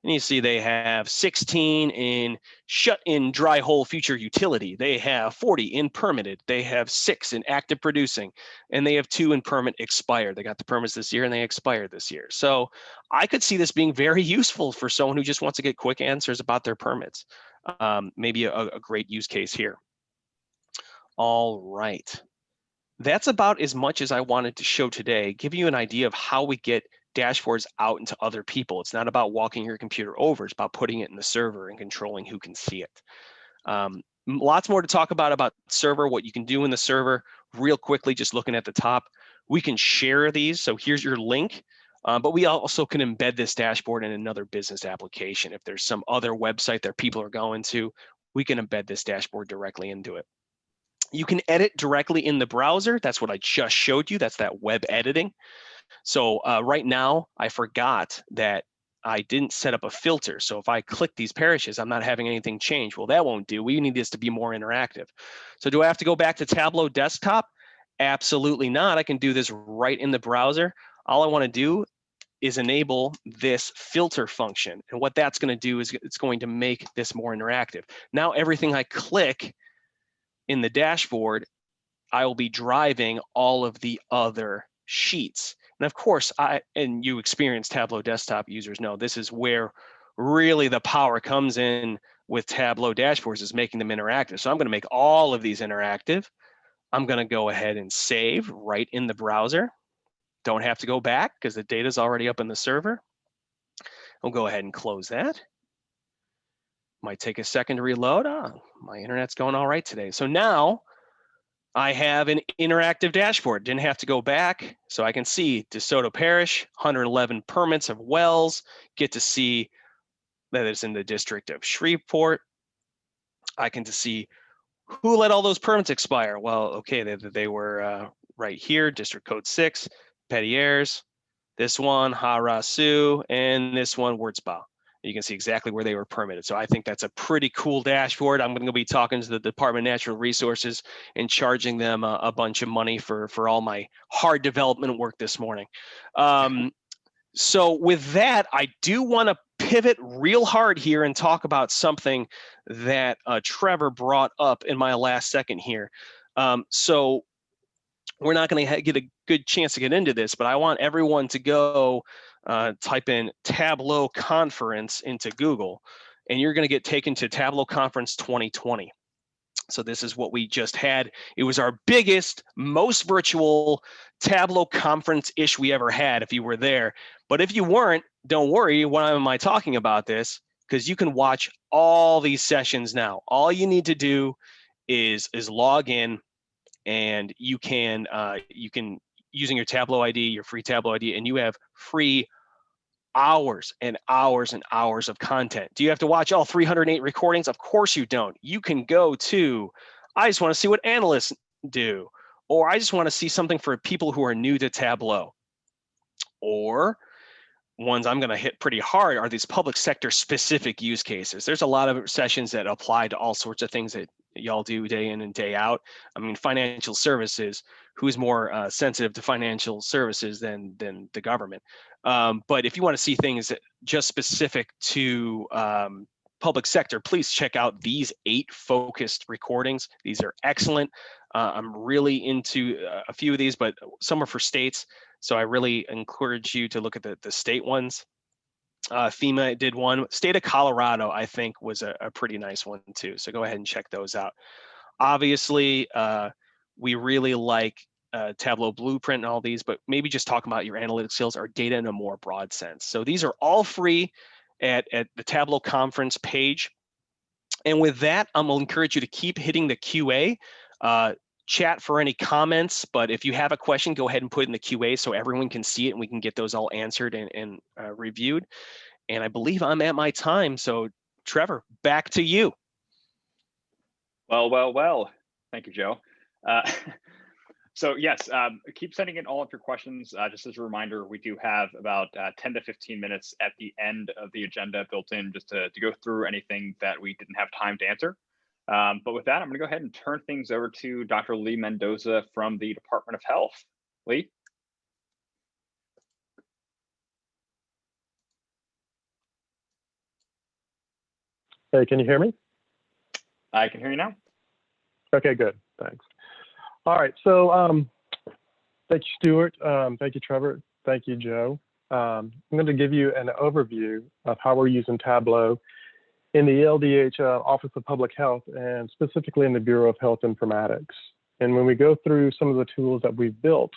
And you see they have 16 in shut-in dry hole future utility. They have 40 in permitted. They have 6 in active producing, and they have 2 in permit expired. They got the permits this year and they expired this year. So I could see this being very useful for someone who just wants to get quick answers about their permits. Maybe a great use case here. All right. That's about as much as I wanted to show today, giving you an idea of how we get dashboards out into other people. It's not about walking your computer over, it's about putting it in the server and controlling who can see it. Lots more to talk about server, what you can do in the server. Real quickly, just looking at the top, we can share these. So here's your link, but we also can embed this dashboard in another business application. If there's some other website that people are going to, we can embed this dashboard directly into it. You can edit directly in the browser. That's what I just showed you. That's that web editing. So right now, I forgot that I didn't set up a filter. So if I click these parishes, I'm not having anything change. Well, that won't do. We need this to be more interactive. So do I have to go back to Tableau Desktop? Absolutely not. I can do this right in the browser. All I want to do is enable this filter function. And what that's going to do is it's going to make this more interactive. Now, everything I click in the dashboard, I will be driving all of the other sheets. And of course, and you experienced Tableau Desktop users know this is where really the power comes in with Tableau dashboards, is making them interactive. So I'm going to make all of these interactive. I'm going to go ahead and save right in the browser. Don't have to go back because the data is already up in the server. We'll go ahead and close that. Might take a second to reload. My internet's going all right today. So now I have an interactive dashboard. Didn't have to go back. So I can see DeSoto Parish, 111 permits of wells, get to see that it's in the district of Shreveport. I can see who let all those permits expire. Well, okay, they were right here, District Code 6, Pettiers, this one, Harasu, and this one, Wurtzbau. You can see exactly where they were permitted. So I think that's a pretty cool dashboard. I'm going to be talking to the Department of Natural Resources and charging them a bunch of money for all my hard development work this morning. So with that, I do want to pivot real hard here and talk about something that Trevor brought up in my last second here. So we're not going to get a good chance to get into this, but I want everyone to go type in Tableau Conference into Google, and you're going to get taken to Tableau Conference 2020. So this is what we just had. It was our biggest, most virtual Tableau conference-ish we ever had if you were there. But if you weren't, don't worry, why am I talking about this? Because you can watch all these sessions now. All you need to do is log in, and you can using your Tableau ID, your free Tableau ID, and you have free hours and hours and hours of content. Do you have to watch all 308 recordings? Of course you don't. You can go to, I just want to see what analysts do, or I just want to see something for people who are new to Tableau. Or ones I'm going to hit pretty hard are these public sector specific use cases. There's a lot of sessions that apply to all sorts of things that y'all do day in and day out. I mean, financial services, who's more sensitive to financial services than the government? But if you want to see things just specific to public sector, please check out these 8 focused recordings. These are excellent. I'm really into a few of these, but some are for states. So I really encourage you to look at the state ones. FEMA did one. State of Colorado, I think, was a pretty nice one too. So go ahead and check those out. Obviously, we really like Tableau Blueprint and all these, but maybe just talk about your analytics skills or data in a more broad sense. So these are all free at the Tableau Conference page. And with that, I'm gonna encourage you to keep hitting the QA. Chat for any comments, but if you have a question, go ahead and put it in the QA so everyone can see it and we can get those all answered and reviewed. And I believe I'm at my time. So Trevor, back to you. Well. Thank you, Joe. So yes, keep sending in all of your questions. Just as a reminder, we do have about 10 to 15 minutes at the end of the agenda built in just to go through anything that we didn't have time to answer. But with that, I'm going to go ahead and turn things over to Dr. Lee Mendoza from the Department of Health. Lee? Hey, can you hear me? I can hear you now. Okay, good. Thanks. All right. So thank you, Stuart. Thank you, Trevor. Thank you, Joe. I'm going to give you an overview of how we're using Tableau in the LDH Office of Public Health, and specifically in the Bureau of Health Informatics. And when we go through some of the tools that we've built,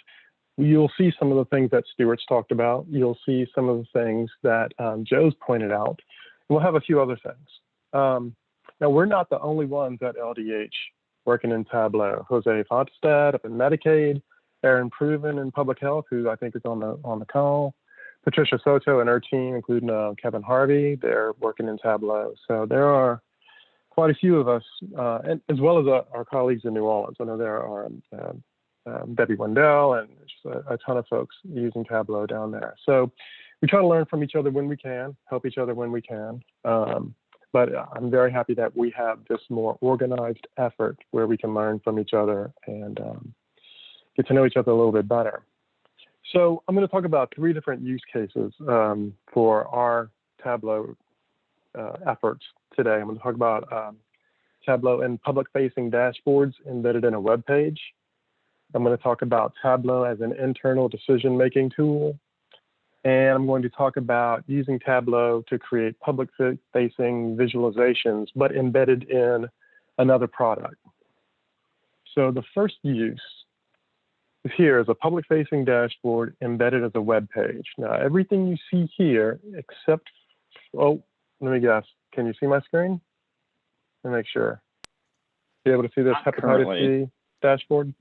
you'll see some of the things that Stuart's talked about. You'll see some of the things that Joe's pointed out. And we'll have a few other things. Now, we're not the only ones at LDH working in Tableau. Jose Fontestad up in Medicaid, Aaron Proven in Public Health, who I think is on the call, Patricia Soto and her team, including Kevin Harvey, they're working in Tableau. So there are quite a few of us, and as well as our colleagues in New Orleans. I know there are Debbie Wendell and just a ton of folks using Tableau down there. So we try to learn from each other when we can, help each other when we can. But I'm very happy that we have this more organized effort where we can learn from each other and get to know each other a little bit better. So I'm going to talk about 3 different use cases for our Tableau efforts today. I'm going to talk about Tableau and public-facing dashboards embedded in a web page. I'm going to talk about Tableau as an internal decision-making tool. And I'm going to talk about using Tableau to create public-facing visualizations, but embedded in another product. So the first use here is a public-facing dashboard embedded as a web page. Now, everything you see here, except, oh, let me guess. Can you see my screen? Let me make sure. You able to see this Hepatitis C dashboard?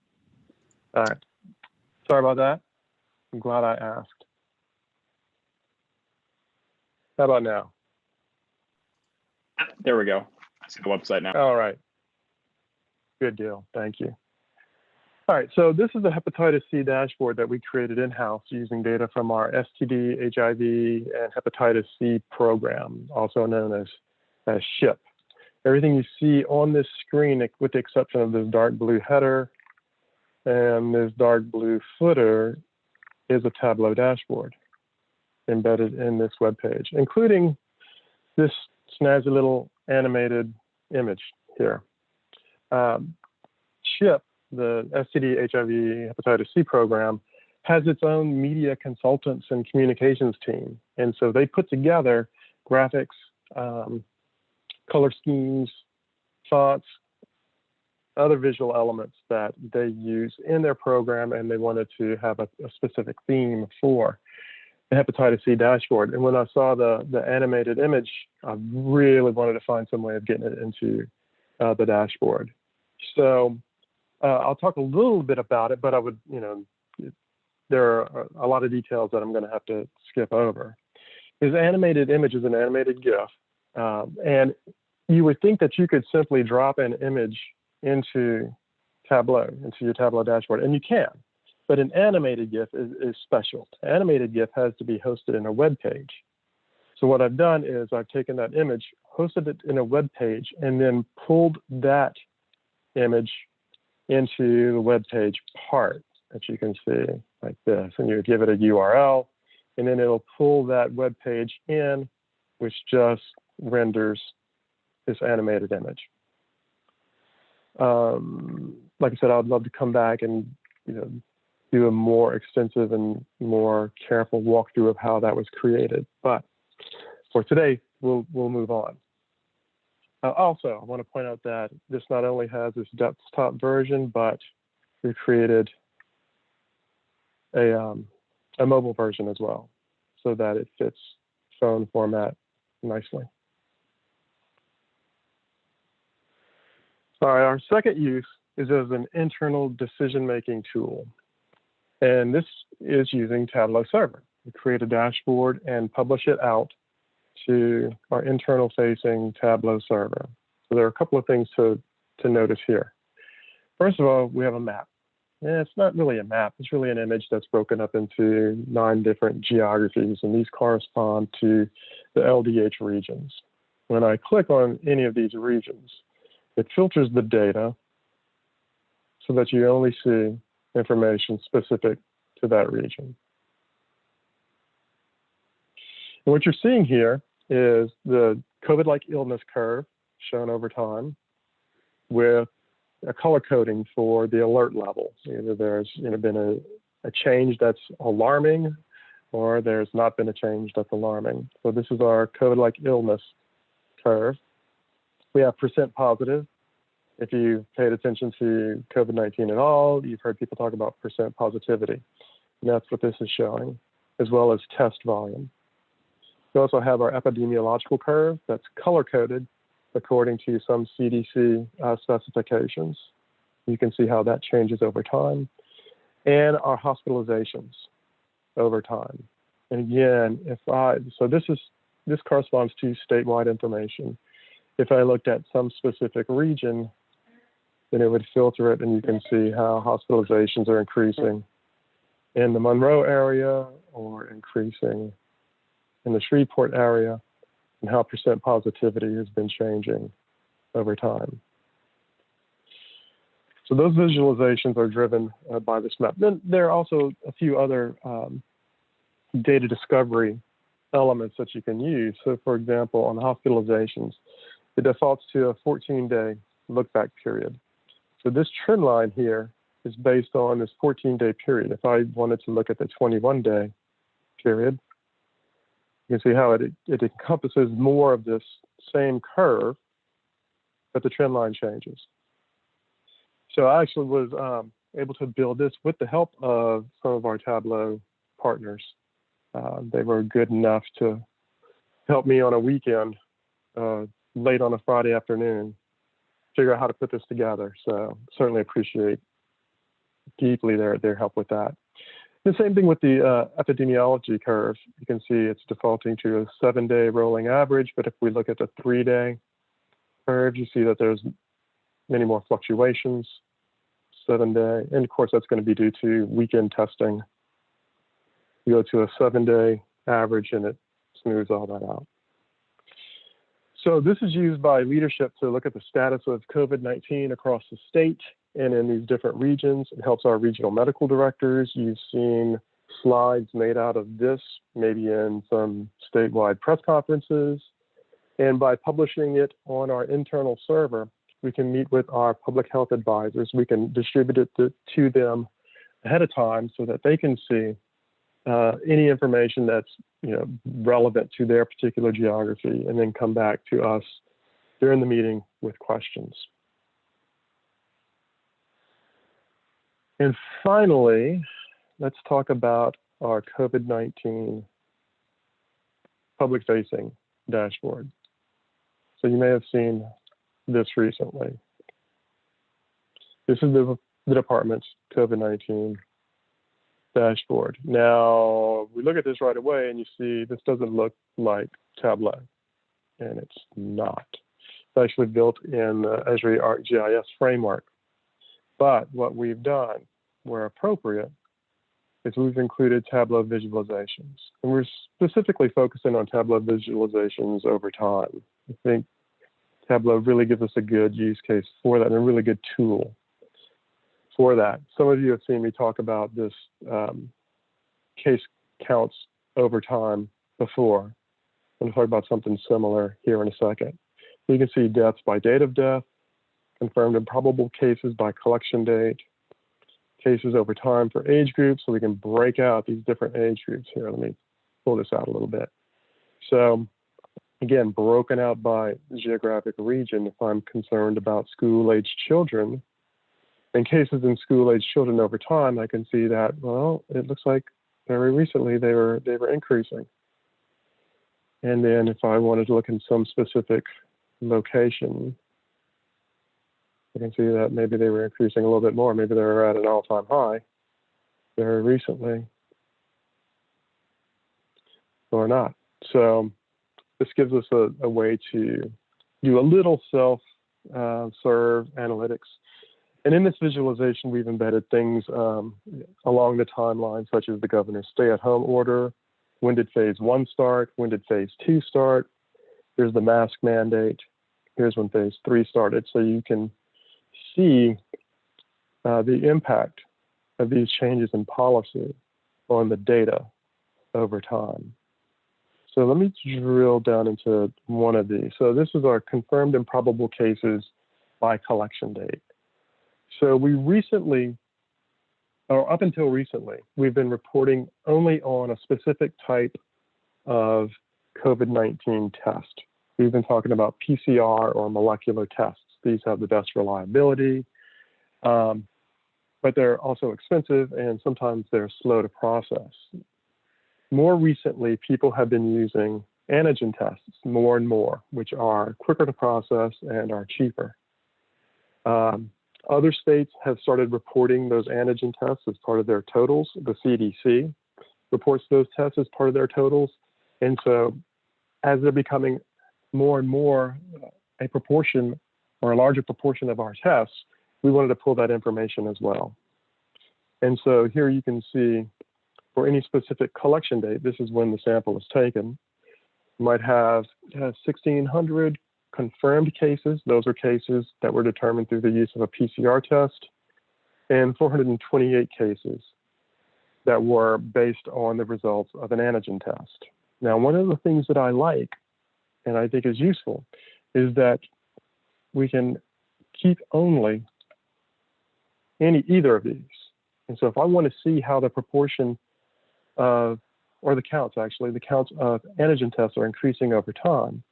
All right. Sorry about that. I'm glad I asked. How about now? There we go. I see the website now. All right. Good deal. Thank you. All right, so this is the Hepatitis C dashboard that we created in-house using data from our STD, HIV, and Hepatitis C program, also known as SHIP. Everything you see on this screen, with the exception of this dark blue header and this dark blue footer, is a Tableau dashboard embedded in this web page, including this snazzy little animated image here. SHIP the STD, HIV, hepatitis C program, has its own media consultants and communications team. And so they put together graphics, color schemes, fonts, other visual elements that they use in their program, and they wanted to have a specific theme for the hepatitis C dashboard. And when I saw the animated image, I really wanted to find some way of getting it into the dashboard. So I'll talk a little bit about it, but I would, there are a lot of details that I'm going to have to skip over. His animated image is an animated GIF, and you would think that you could simply drop an image into Tableau, into your Tableau dashboard, and you can. But an animated GIF is special. Animated GIF has to be hosted in a web page. So what I've done is I've taken that image, hosted it in a web page, and then pulled that image into the web page part that you can see like this. And you give it a URL, and then it'll pull that web page in, which just renders this animated image. Like I said, I'd love to come back and do a more extensive and more careful walkthrough of how that was created. But for today, we'll move on. Also, I want to point out that this not only has this desktop version, but we created a mobile version as well, so that it fits phone format nicely. All right, our second use is as an internal decision-making tool. And this is using Tableau Server. We create a dashboard and publish it out to our internal-facing Tableau Server. So there are a couple of things to notice here. First of all, we have a map. And it's not really a map. It's really an image that's broken up into 9 different geographies, and these correspond to the LDH regions. When I click on any of these regions, it filters the data so that you only see information specific to that region. And what you're seeing here is the COVID-like illness curve shown over time with a color coding for the alert level. Either there's been a change that's alarming, or there's not been a change that's alarming. So this is our COVID-like illness curve. We have % positive. If you've paid attention to COVID-19 at all, you've heard people talk about % positivity. And that's what this is showing, as well as test volume. We also have our epidemiological curve that's color-coded according to some CDC specifications. You can see how that changes over time. And our hospitalizations over time. And again, so this corresponds to statewide information. If I looked at some specific region, then it would filter it, and you can see how hospitalizations are increasing in the Monroe area or increasing in the Shreveport area, and how % positivity has been changing over time. So those visualizations are driven by this map. Then there are also a few other data discovery elements that you can use. So for example, on hospitalizations, it defaults to a 14-day look-back period. So this trend line here is based on this 14-day period. If I wanted to look at the 21-day period, you can see how it encompasses more of this same curve, but the trend line changes. So I actually was able to build this with the help of some of our Tableau partners. They were good enough to help me on a weekend, late on a Friday afternoon, figure out how to put this together. So certainly appreciate deeply their help with that. The same thing with the epidemiology curve. You can see it's defaulting to a 7-day rolling average, but if we look at the 3-day curve, you see that there's many more fluctuations, 7-day, and of course that's going to be due to weekend testing. You go to a 7-day average and it smooths all that out. So this is used by leadership to look at the status of COVID-19 across the state and in these different regions. It helps our regional medical directors. You've seen slides made out of this, maybe in some statewide press conferences. And by publishing it on our internal server, we can meet with our public health advisors. We can distribute it to them ahead of time so that they can see any information that's relevant to their particular geography, and then come back to us during the meeting with questions. And finally, let's talk about our COVID-19 public-facing dashboard. So you may have seen this recently. This is the department's COVID-19 dashboard. Now, we look at this right away and you see this doesn't look like Tableau, and it's not. It's actually built in the Esri ArcGIS framework. But what we've done, where appropriate, is we've included Tableau visualizations. And we're specifically focusing on Tableau visualizations over time. I think Tableau really gives us a good use case for that and a really good tool for that. Some of you have seen me talk about this case counts over time before. I'm going to talk about something similar here in a second. You can see deaths by date of death, confirmed and probable cases by collection date, cases over time for age groups, so we can break out these different age groups here. Let me pull this out a little bit. So again, broken out by geographic region. If I'm concerned about school-aged children and cases in school-aged children over time, I can see that, well, it looks like very recently they were increasing. And then if I wanted to look in some specific location, I can see that maybe they were increasing a little bit more. Maybe they were at an all-time high very recently, or not. So this gives us a way to do a little self-serve analytics. And in this visualization, we've embedded things along the timeline, such as the governor's stay-at-home order. When did phase 1 start? When did phase 2 start? Here's the mask mandate. Here's when phase 3 started. So you can see the impact of these changes in policy on the data over time. So let me drill down into one of these. So this is our confirmed and probable cases by collection date. So we recently, or up until recently, we've been reporting only on a specific type of COVID-19 test. We've been talking about PCR or molecular tests. These have the best reliability, but they're also expensive and sometimes they're slow to process. More recently, people have been using antigen tests more and more, which are quicker to process and are cheaper. Other states have started reporting those antigen tests as part of their totals. The CDC reports those tests as part of their totals. And so as they're becoming more and more a proportion or a larger proportion of our tests, we wanted to pull that information as well. And so here you can see for any specific collection date, this is when the sample is taken. You might have 1,600 confirmed cases. Those are cases that were determined through the use of a PCR test, and 428 cases that were based on the results of an antigen test. Now, one of the things that I like and I think is useful is that we can keep only either of these. And so if I want to see how the proportion of, or the counts actually, the counts of antigen tests are increasing over time,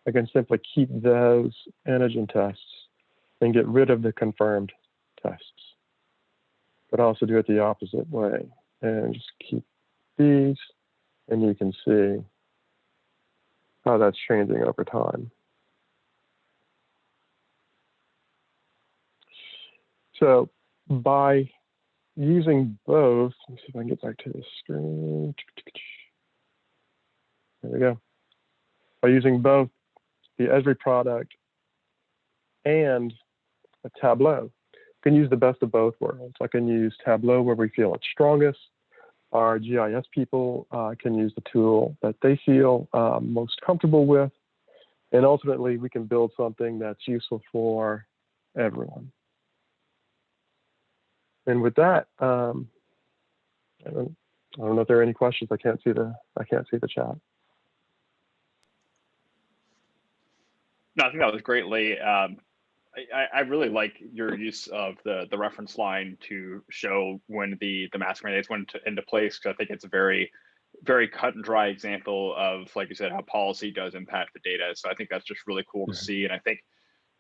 I can simply keep those antigen tests and get rid of the confirmed tests. But also do it the opposite way and just keep these, and you can see how that's changing over time. So by using both, let me see if I can get back to the screen. There we go. By using both the Esri product and a Tableau, I can use the best of both worlds. I can use Tableau where we feel it's strongest. Our GIS people can use the tool that they feel most comfortable with. And ultimately, we can build something that's useful for everyone. And with that, I don't know if there are any questions. I can't see the chat. No, I think that was greatly I really like your use of the reference line to show when the mask mandates went into place, because I think it's a very cut and dry example of, like you said, how policy does impact the data. So I think that's just really cool to see. And I think,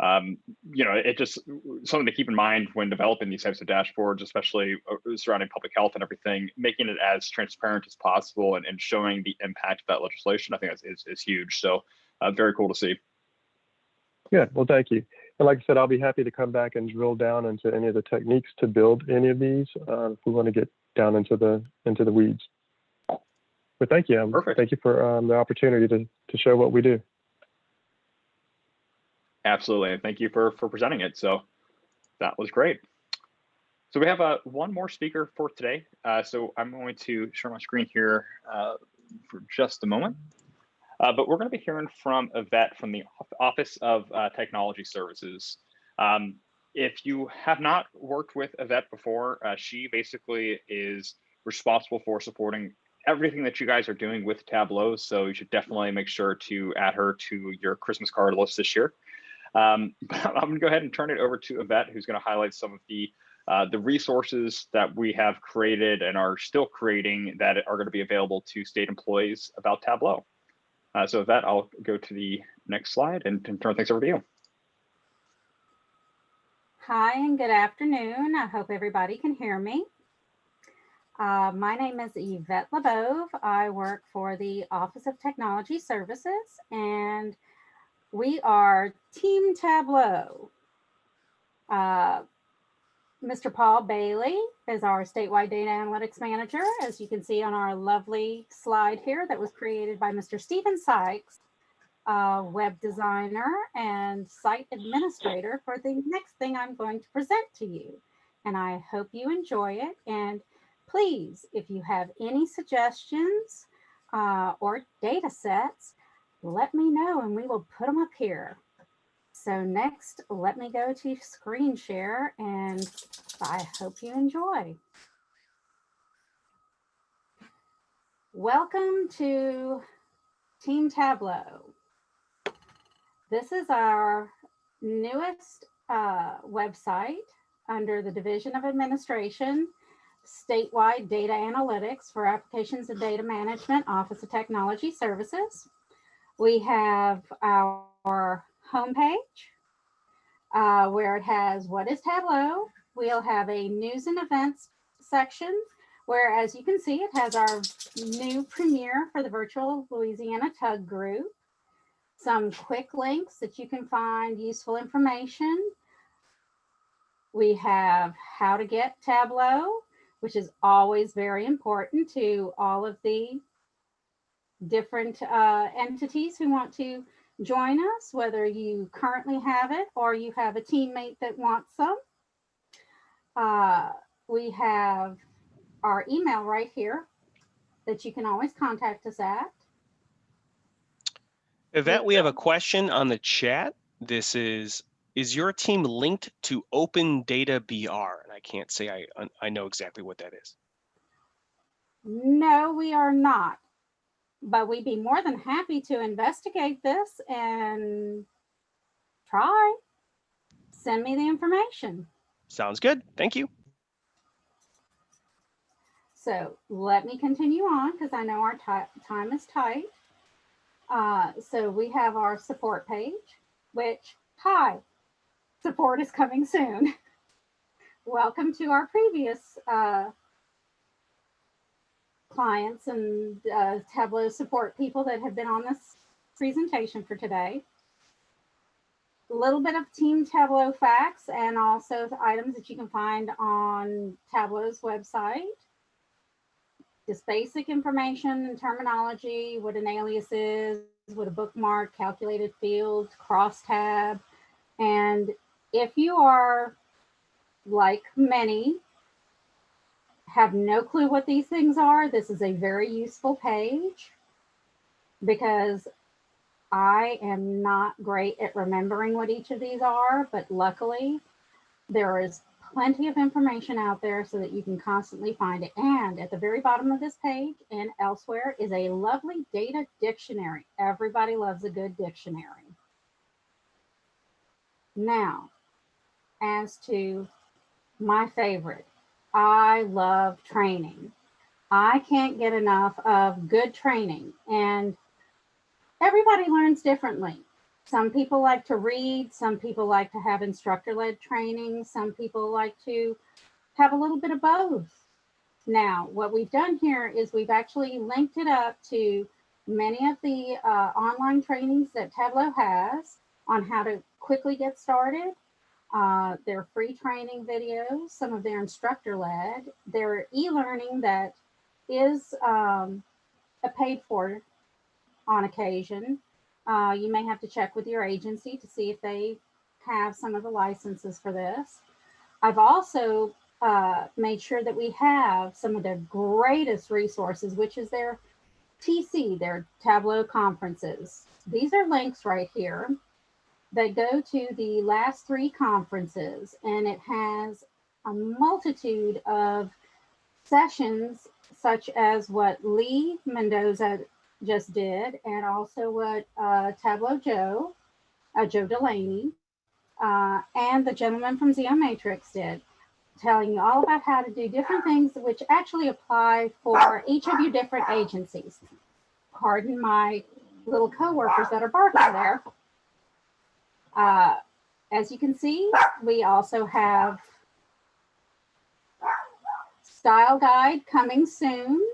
it just something to keep in mind when developing these types of dashboards, especially surrounding public health and everything, making it as transparent as possible and showing the impact of that legislation. I think is huge. So very cool to see. Good. Well, thank you. And like I said, I'll be happy to come back and drill down into any of the techniques to build any of these if we want to get down into the weeds. But thank you. Perfect. Thank you for the opportunity to show what we do. Absolutely. And thank you for presenting it. So that was great. So we have one more speaker for today. So I'm going to share my screen here for just a moment. But we're going to be hearing from Yvette from the Office of Technology Services. If you have not worked with Yvette before, she basically is responsible for supporting everything that you guys are doing with Tableau. So you should definitely make sure to add her to your Christmas card list this year. But I'm going to go ahead and turn it over to Yvette, who's going to highlight some of the resources that we have created and are still creating that are going to be available to state employees about Tableau. So with that, I'll go to the next slide and turn things over to you. Hi and good afternoon. I hope everybody can hear me. My name is Yvette LeBove. I work for the Office of Technology Services, and we are Team Tableau. Mr. Paul Bailey is our statewide data analytics manager, as you can see on our lovely slide here that was created by Mr. Stephen Sykes, web designer and site administrator for the next thing I'm going to present to you. And I hope you enjoy it. And please, if you have any suggestions or data sets, let me know and we will put them up here. So next, let me go to screen share and I hope you enjoy. Welcome to Team Tableau. This is our newest website under the Division of Administration, Statewide Data Analytics for Applications and Data Management, Office of Technology Services. We have our homepage where it has what is Tableau. We'll have a news and events section where, as you can see, it has our new premiere for the virtual Louisiana Tug Group. Some quick links that you can find useful information. We have how to get Tableau, which is always very important to all of the different entities who want to join us, whether you currently have it or you have a teammate that wants some. We have our email right here that you can always contact us at. Yvette, we have a question on the chat. This is your team linked to Open Data BR? And I can't say I know exactly what that is. No, we are not. But we'd be more than happy to investigate this and try. Send me the information. Sounds good. Thank you. So let me continue on because I know our time is tight. So we have our support page, which, hi, support is coming soon. Welcome to our previous clients and Tableau support people that have been on this presentation for today. A little bit of Team Tableau facts and also the items that you can find on Tableau's website. Just basic information and terminology, what an alias is, what a bookmark, calculated field, crosstab. And if you are, like many, have no clue what these things are, this is a very useful page because I am not great at remembering what each of these are, but luckily there is plenty of information out there so that you can constantly find it. And at the very bottom of this page and elsewhere is a lovely data dictionary. Everybody loves a good dictionary. Now, as to my favorite. I love training. I can't get enough of good training, and everybody learns differently. Some people like to read, some people like to have instructor-led training, some people like to have a little bit of both. Now, what we've done here is we've actually linked it up to many of the online trainings that Tableau has on how to quickly get started. Their free training videos, some of their instructor-led, their e-learning that is a paid for on occasion. You may have to check with your agency to see if they have some of the licenses for this. I've also made sure that we have some of their greatest resources, which is their TC, their Tableau conferences. These are links right here that go to the last 3 conferences, and it has a multitude of sessions, such as what Lee Mendoza just did, and also what Tableau Joe Delaney, and the gentleman from XeoMatrix did, telling you all about how to do different things which actually apply for each of your different agencies. Pardon my little coworkers that are barking there. As you can see, we also have style guide coming soon,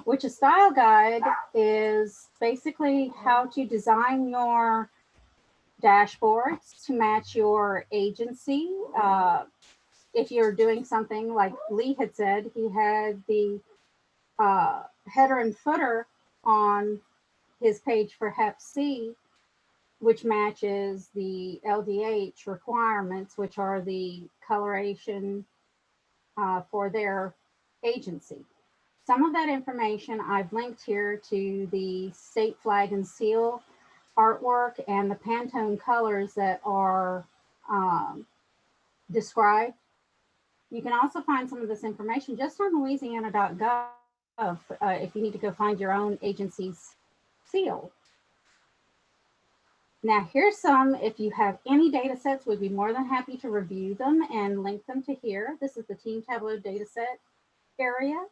which a style guide is basically how to design your dashboards to match your agency. If you're doing something like Lee had said, he had the header and footer on his page for Hep C, which matches the LDH requirements, which are the coloration for their agency. Some of that information I've linked here to the state flag and seal artwork and the Pantone colors that are described. You can also find some of this information just on louisiana.gov if you need to go find your own agency's seal. Now here's some, if you have any data sets, we'd be more than happy to review them and link them to here. This is the Team Tableau dataset area.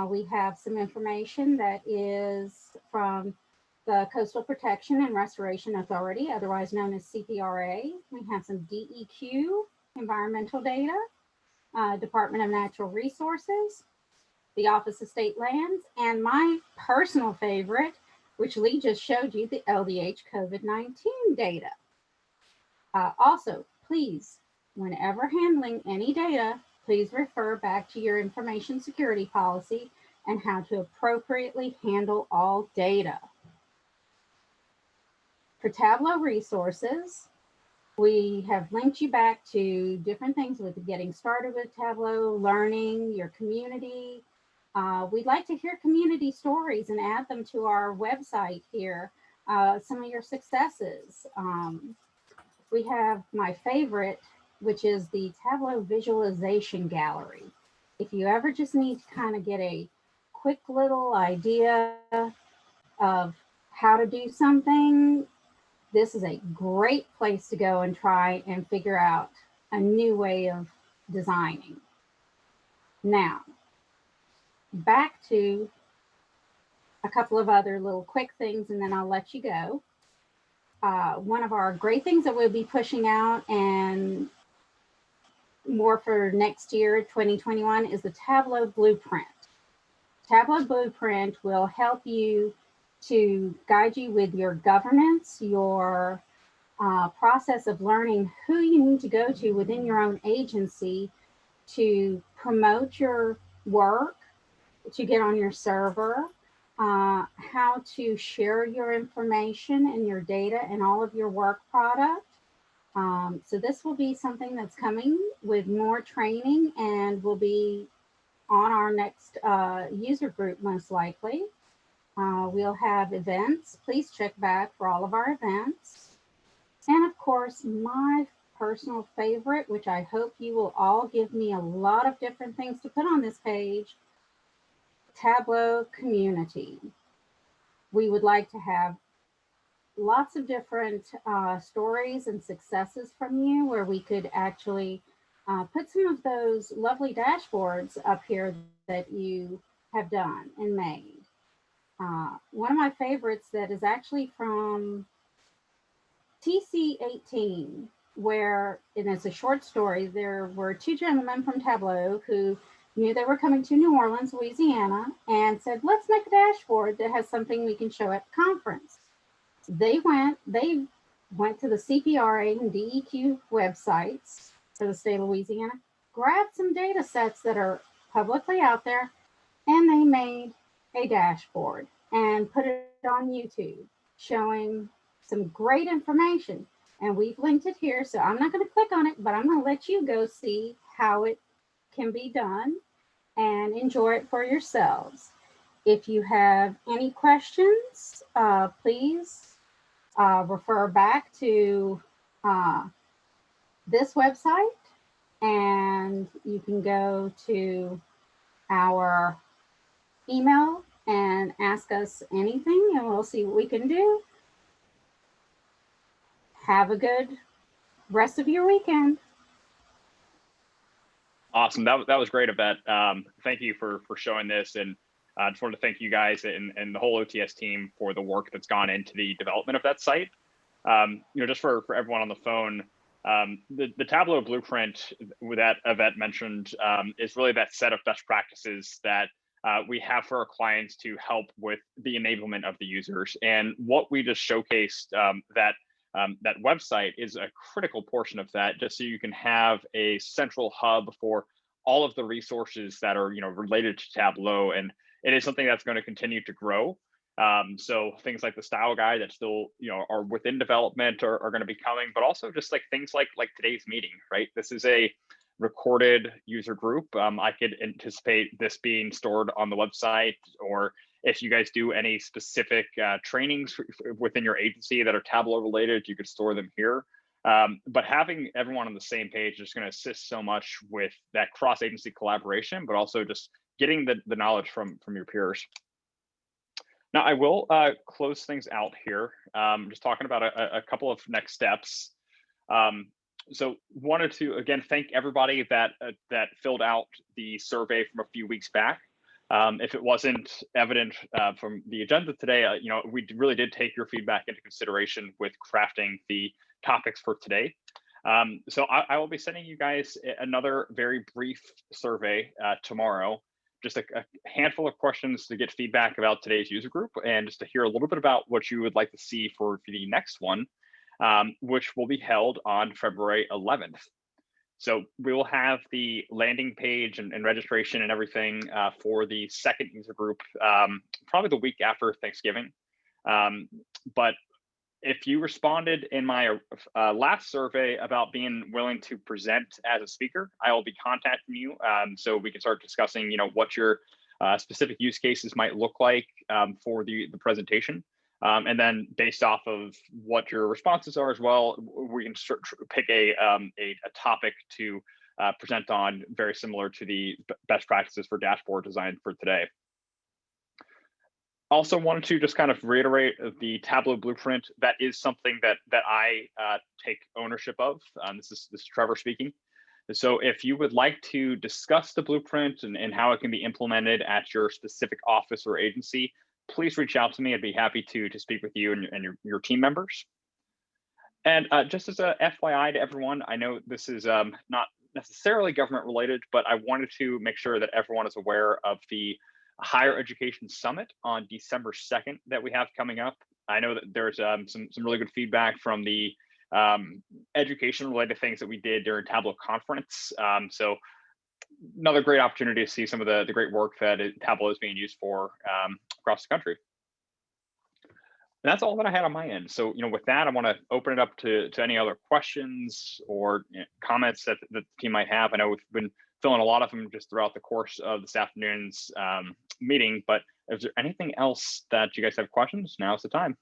We have some information that is from the Coastal Protection and Restoration Authority, otherwise known as CPRA. We have some DEQ, environmental data, Department of Natural Resources, the Office of State Lands, and my personal favorite, which Lee just showed you, the LDH COVID-19 data. Also, please, whenever handling any data, please refer back to your information security policy and how to appropriately handle all data. For Tableau resources, we have linked you back to different things with getting started with Tableau, learning, your community. We'd like to hear community stories and add them to our website here, some of your successes. We have my favorite, which is the Tableau Visualization Gallery. If you ever just need to kind of get a quick little idea of how to do something, this is a great place to go and try and figure out a new way of designing. Now, back to a couple of other little quick things, and then I'll let you go. One of our great things that we'll be pushing out and more for next year, 2021, is the Tableau Blueprint. Tableau Blueprint will help you to guide you with your governance, your process of learning who you need to go to within your own agency to promote your work, to get on your server, how to share your information and your data and all of your work product. So this will be something that's coming with more training and will be on our next user group most likely. We'll have events. Please check back for all of our events. And of course, my personal favorite, which I hope you will all give me a lot of different things to put on this page, Tableau community. We would like to have lots of different stories and successes from you where we could actually put some of those lovely dashboards up here that you have done and made. One of my favorites that is actually from TC18, where, and it's a short story, there were two gentlemen from Tableau who knew they were coming to New Orleans, Louisiana, and said, let's make a dashboard that has something we can show at the conference. They went to the CPRA and DEQ websites for the state of Louisiana, grabbed some data sets that are publicly out there, and they made a dashboard and put it on YouTube showing some great information. And we've linked it here, so I'm not going to click on it, but I'm going to let you go see how it can be done and enjoy it for yourselves. If you have any questions, please refer back to this website, and you can go to our email and ask us anything, and we'll see what we can do. Have a good rest of your weekend. Awesome. That was great, Yvette. Thank you for showing this. And I just wanted to thank you guys and the whole OTS team for the work that's gone into the development of that site. Just for everyone on the phone, the Tableau blueprint that Yvette mentioned is really that set of best practices that we have for our clients to help with the enablement of the users. And what we just showcased, that website is a critical portion of that, just so you can have a central hub for all of the resources that are related to Tableau. And it is something that's going to continue to grow. So things like the style guide that still are within development are going to be coming, but also just like things like today's meeting, right? This is a recorded user group. I could anticipate this being stored on the website, or if you guys do any specific trainings within your agency that are Tableau related, you could store them here. But having everyone on the same page is going to assist so much with that cross-agency collaboration, but also just getting the knowledge from your peers. Now, I will close things out here, just talking about a couple of next steps. So wanted to, again, thank everybody that filled out the survey from a few weeks back. If it wasn't evident from the agenda today, we really did take your feedback into consideration with crafting the topics for today. So I will be sending you guys another very brief survey tomorrow, just a handful of questions to get feedback about today's user group and just to hear a little bit about what you would like to see for the next one, which will be held on February 11th. So we will have the landing page and registration and everything for the second user group, probably the week after Thanksgiving. But if you responded in my last survey about being willing to present as a speaker, I will be contacting you so we can start discussing, what your specific use cases might look like for the presentation. And then based off of what your responses are as well, we can pick a topic to present on, very similar to the best practices for dashboard design for today. Also wanted to just kind of reiterate the Tableau blueprint. That is something that I take ownership of. This is Trevor speaking. So if you would like to discuss the blueprint and how it can be implemented at your specific office or agency, please reach out to me. I'd be happy to speak with you and your team members. And just as a FYI to everyone, I know this is not necessarily government related, but I wanted to make sure that everyone is aware of the Higher Education Summit on December 2nd that we have coming up. I know that there's some really good feedback from the education related things that we did during Tableau Conference. So another great opportunity to see some of the great work that Tableau is being used for across the country. And that's all that I had on my end. So, with that, I want to open it up to any other questions or comments that the team might have. I know we've been filling a lot of them just throughout the course of this afternoon's meeting, but is there anything else that you guys have questions? Now's the time.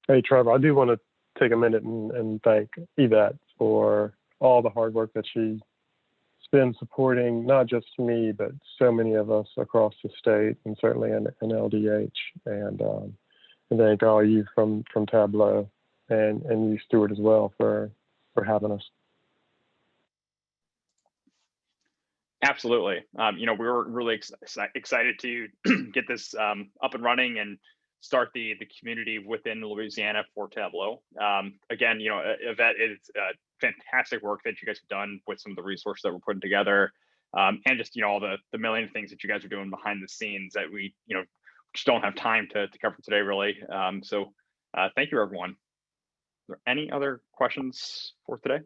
Hey, Trevor, I do want to take a minute and thank Yvette for all the hard work that she been supporting not just me, but so many of us across the state and certainly in LDH. And thank all you from Tableau and you, Stuart, as well for having us. Absolutely. We were really excited to get this up and running and start the community within Louisiana for Tableau. Again, Yvette, it's fantastic work that you guys have done with some of the resources that we're putting together, and just all the million things that you guys are doing behind the scenes that we just don't have time to cover today, really. So thank you, everyone. Are there any other questions for today?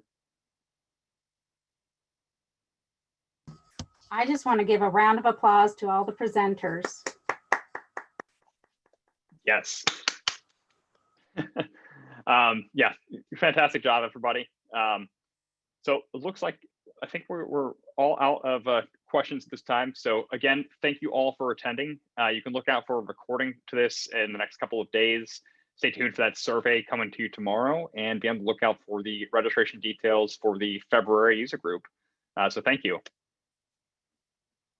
I just want to give a round of applause to all the presenters. Yes. Yeah, fantastic job, everybody. So it looks like I think we're all out of questions this time. So again, thank you all for attending. You can look out for a recording to this in the next couple of days. Stay tuned for that survey coming to you tomorrow, and be on the lookout for the registration details for the February user group. So thank you.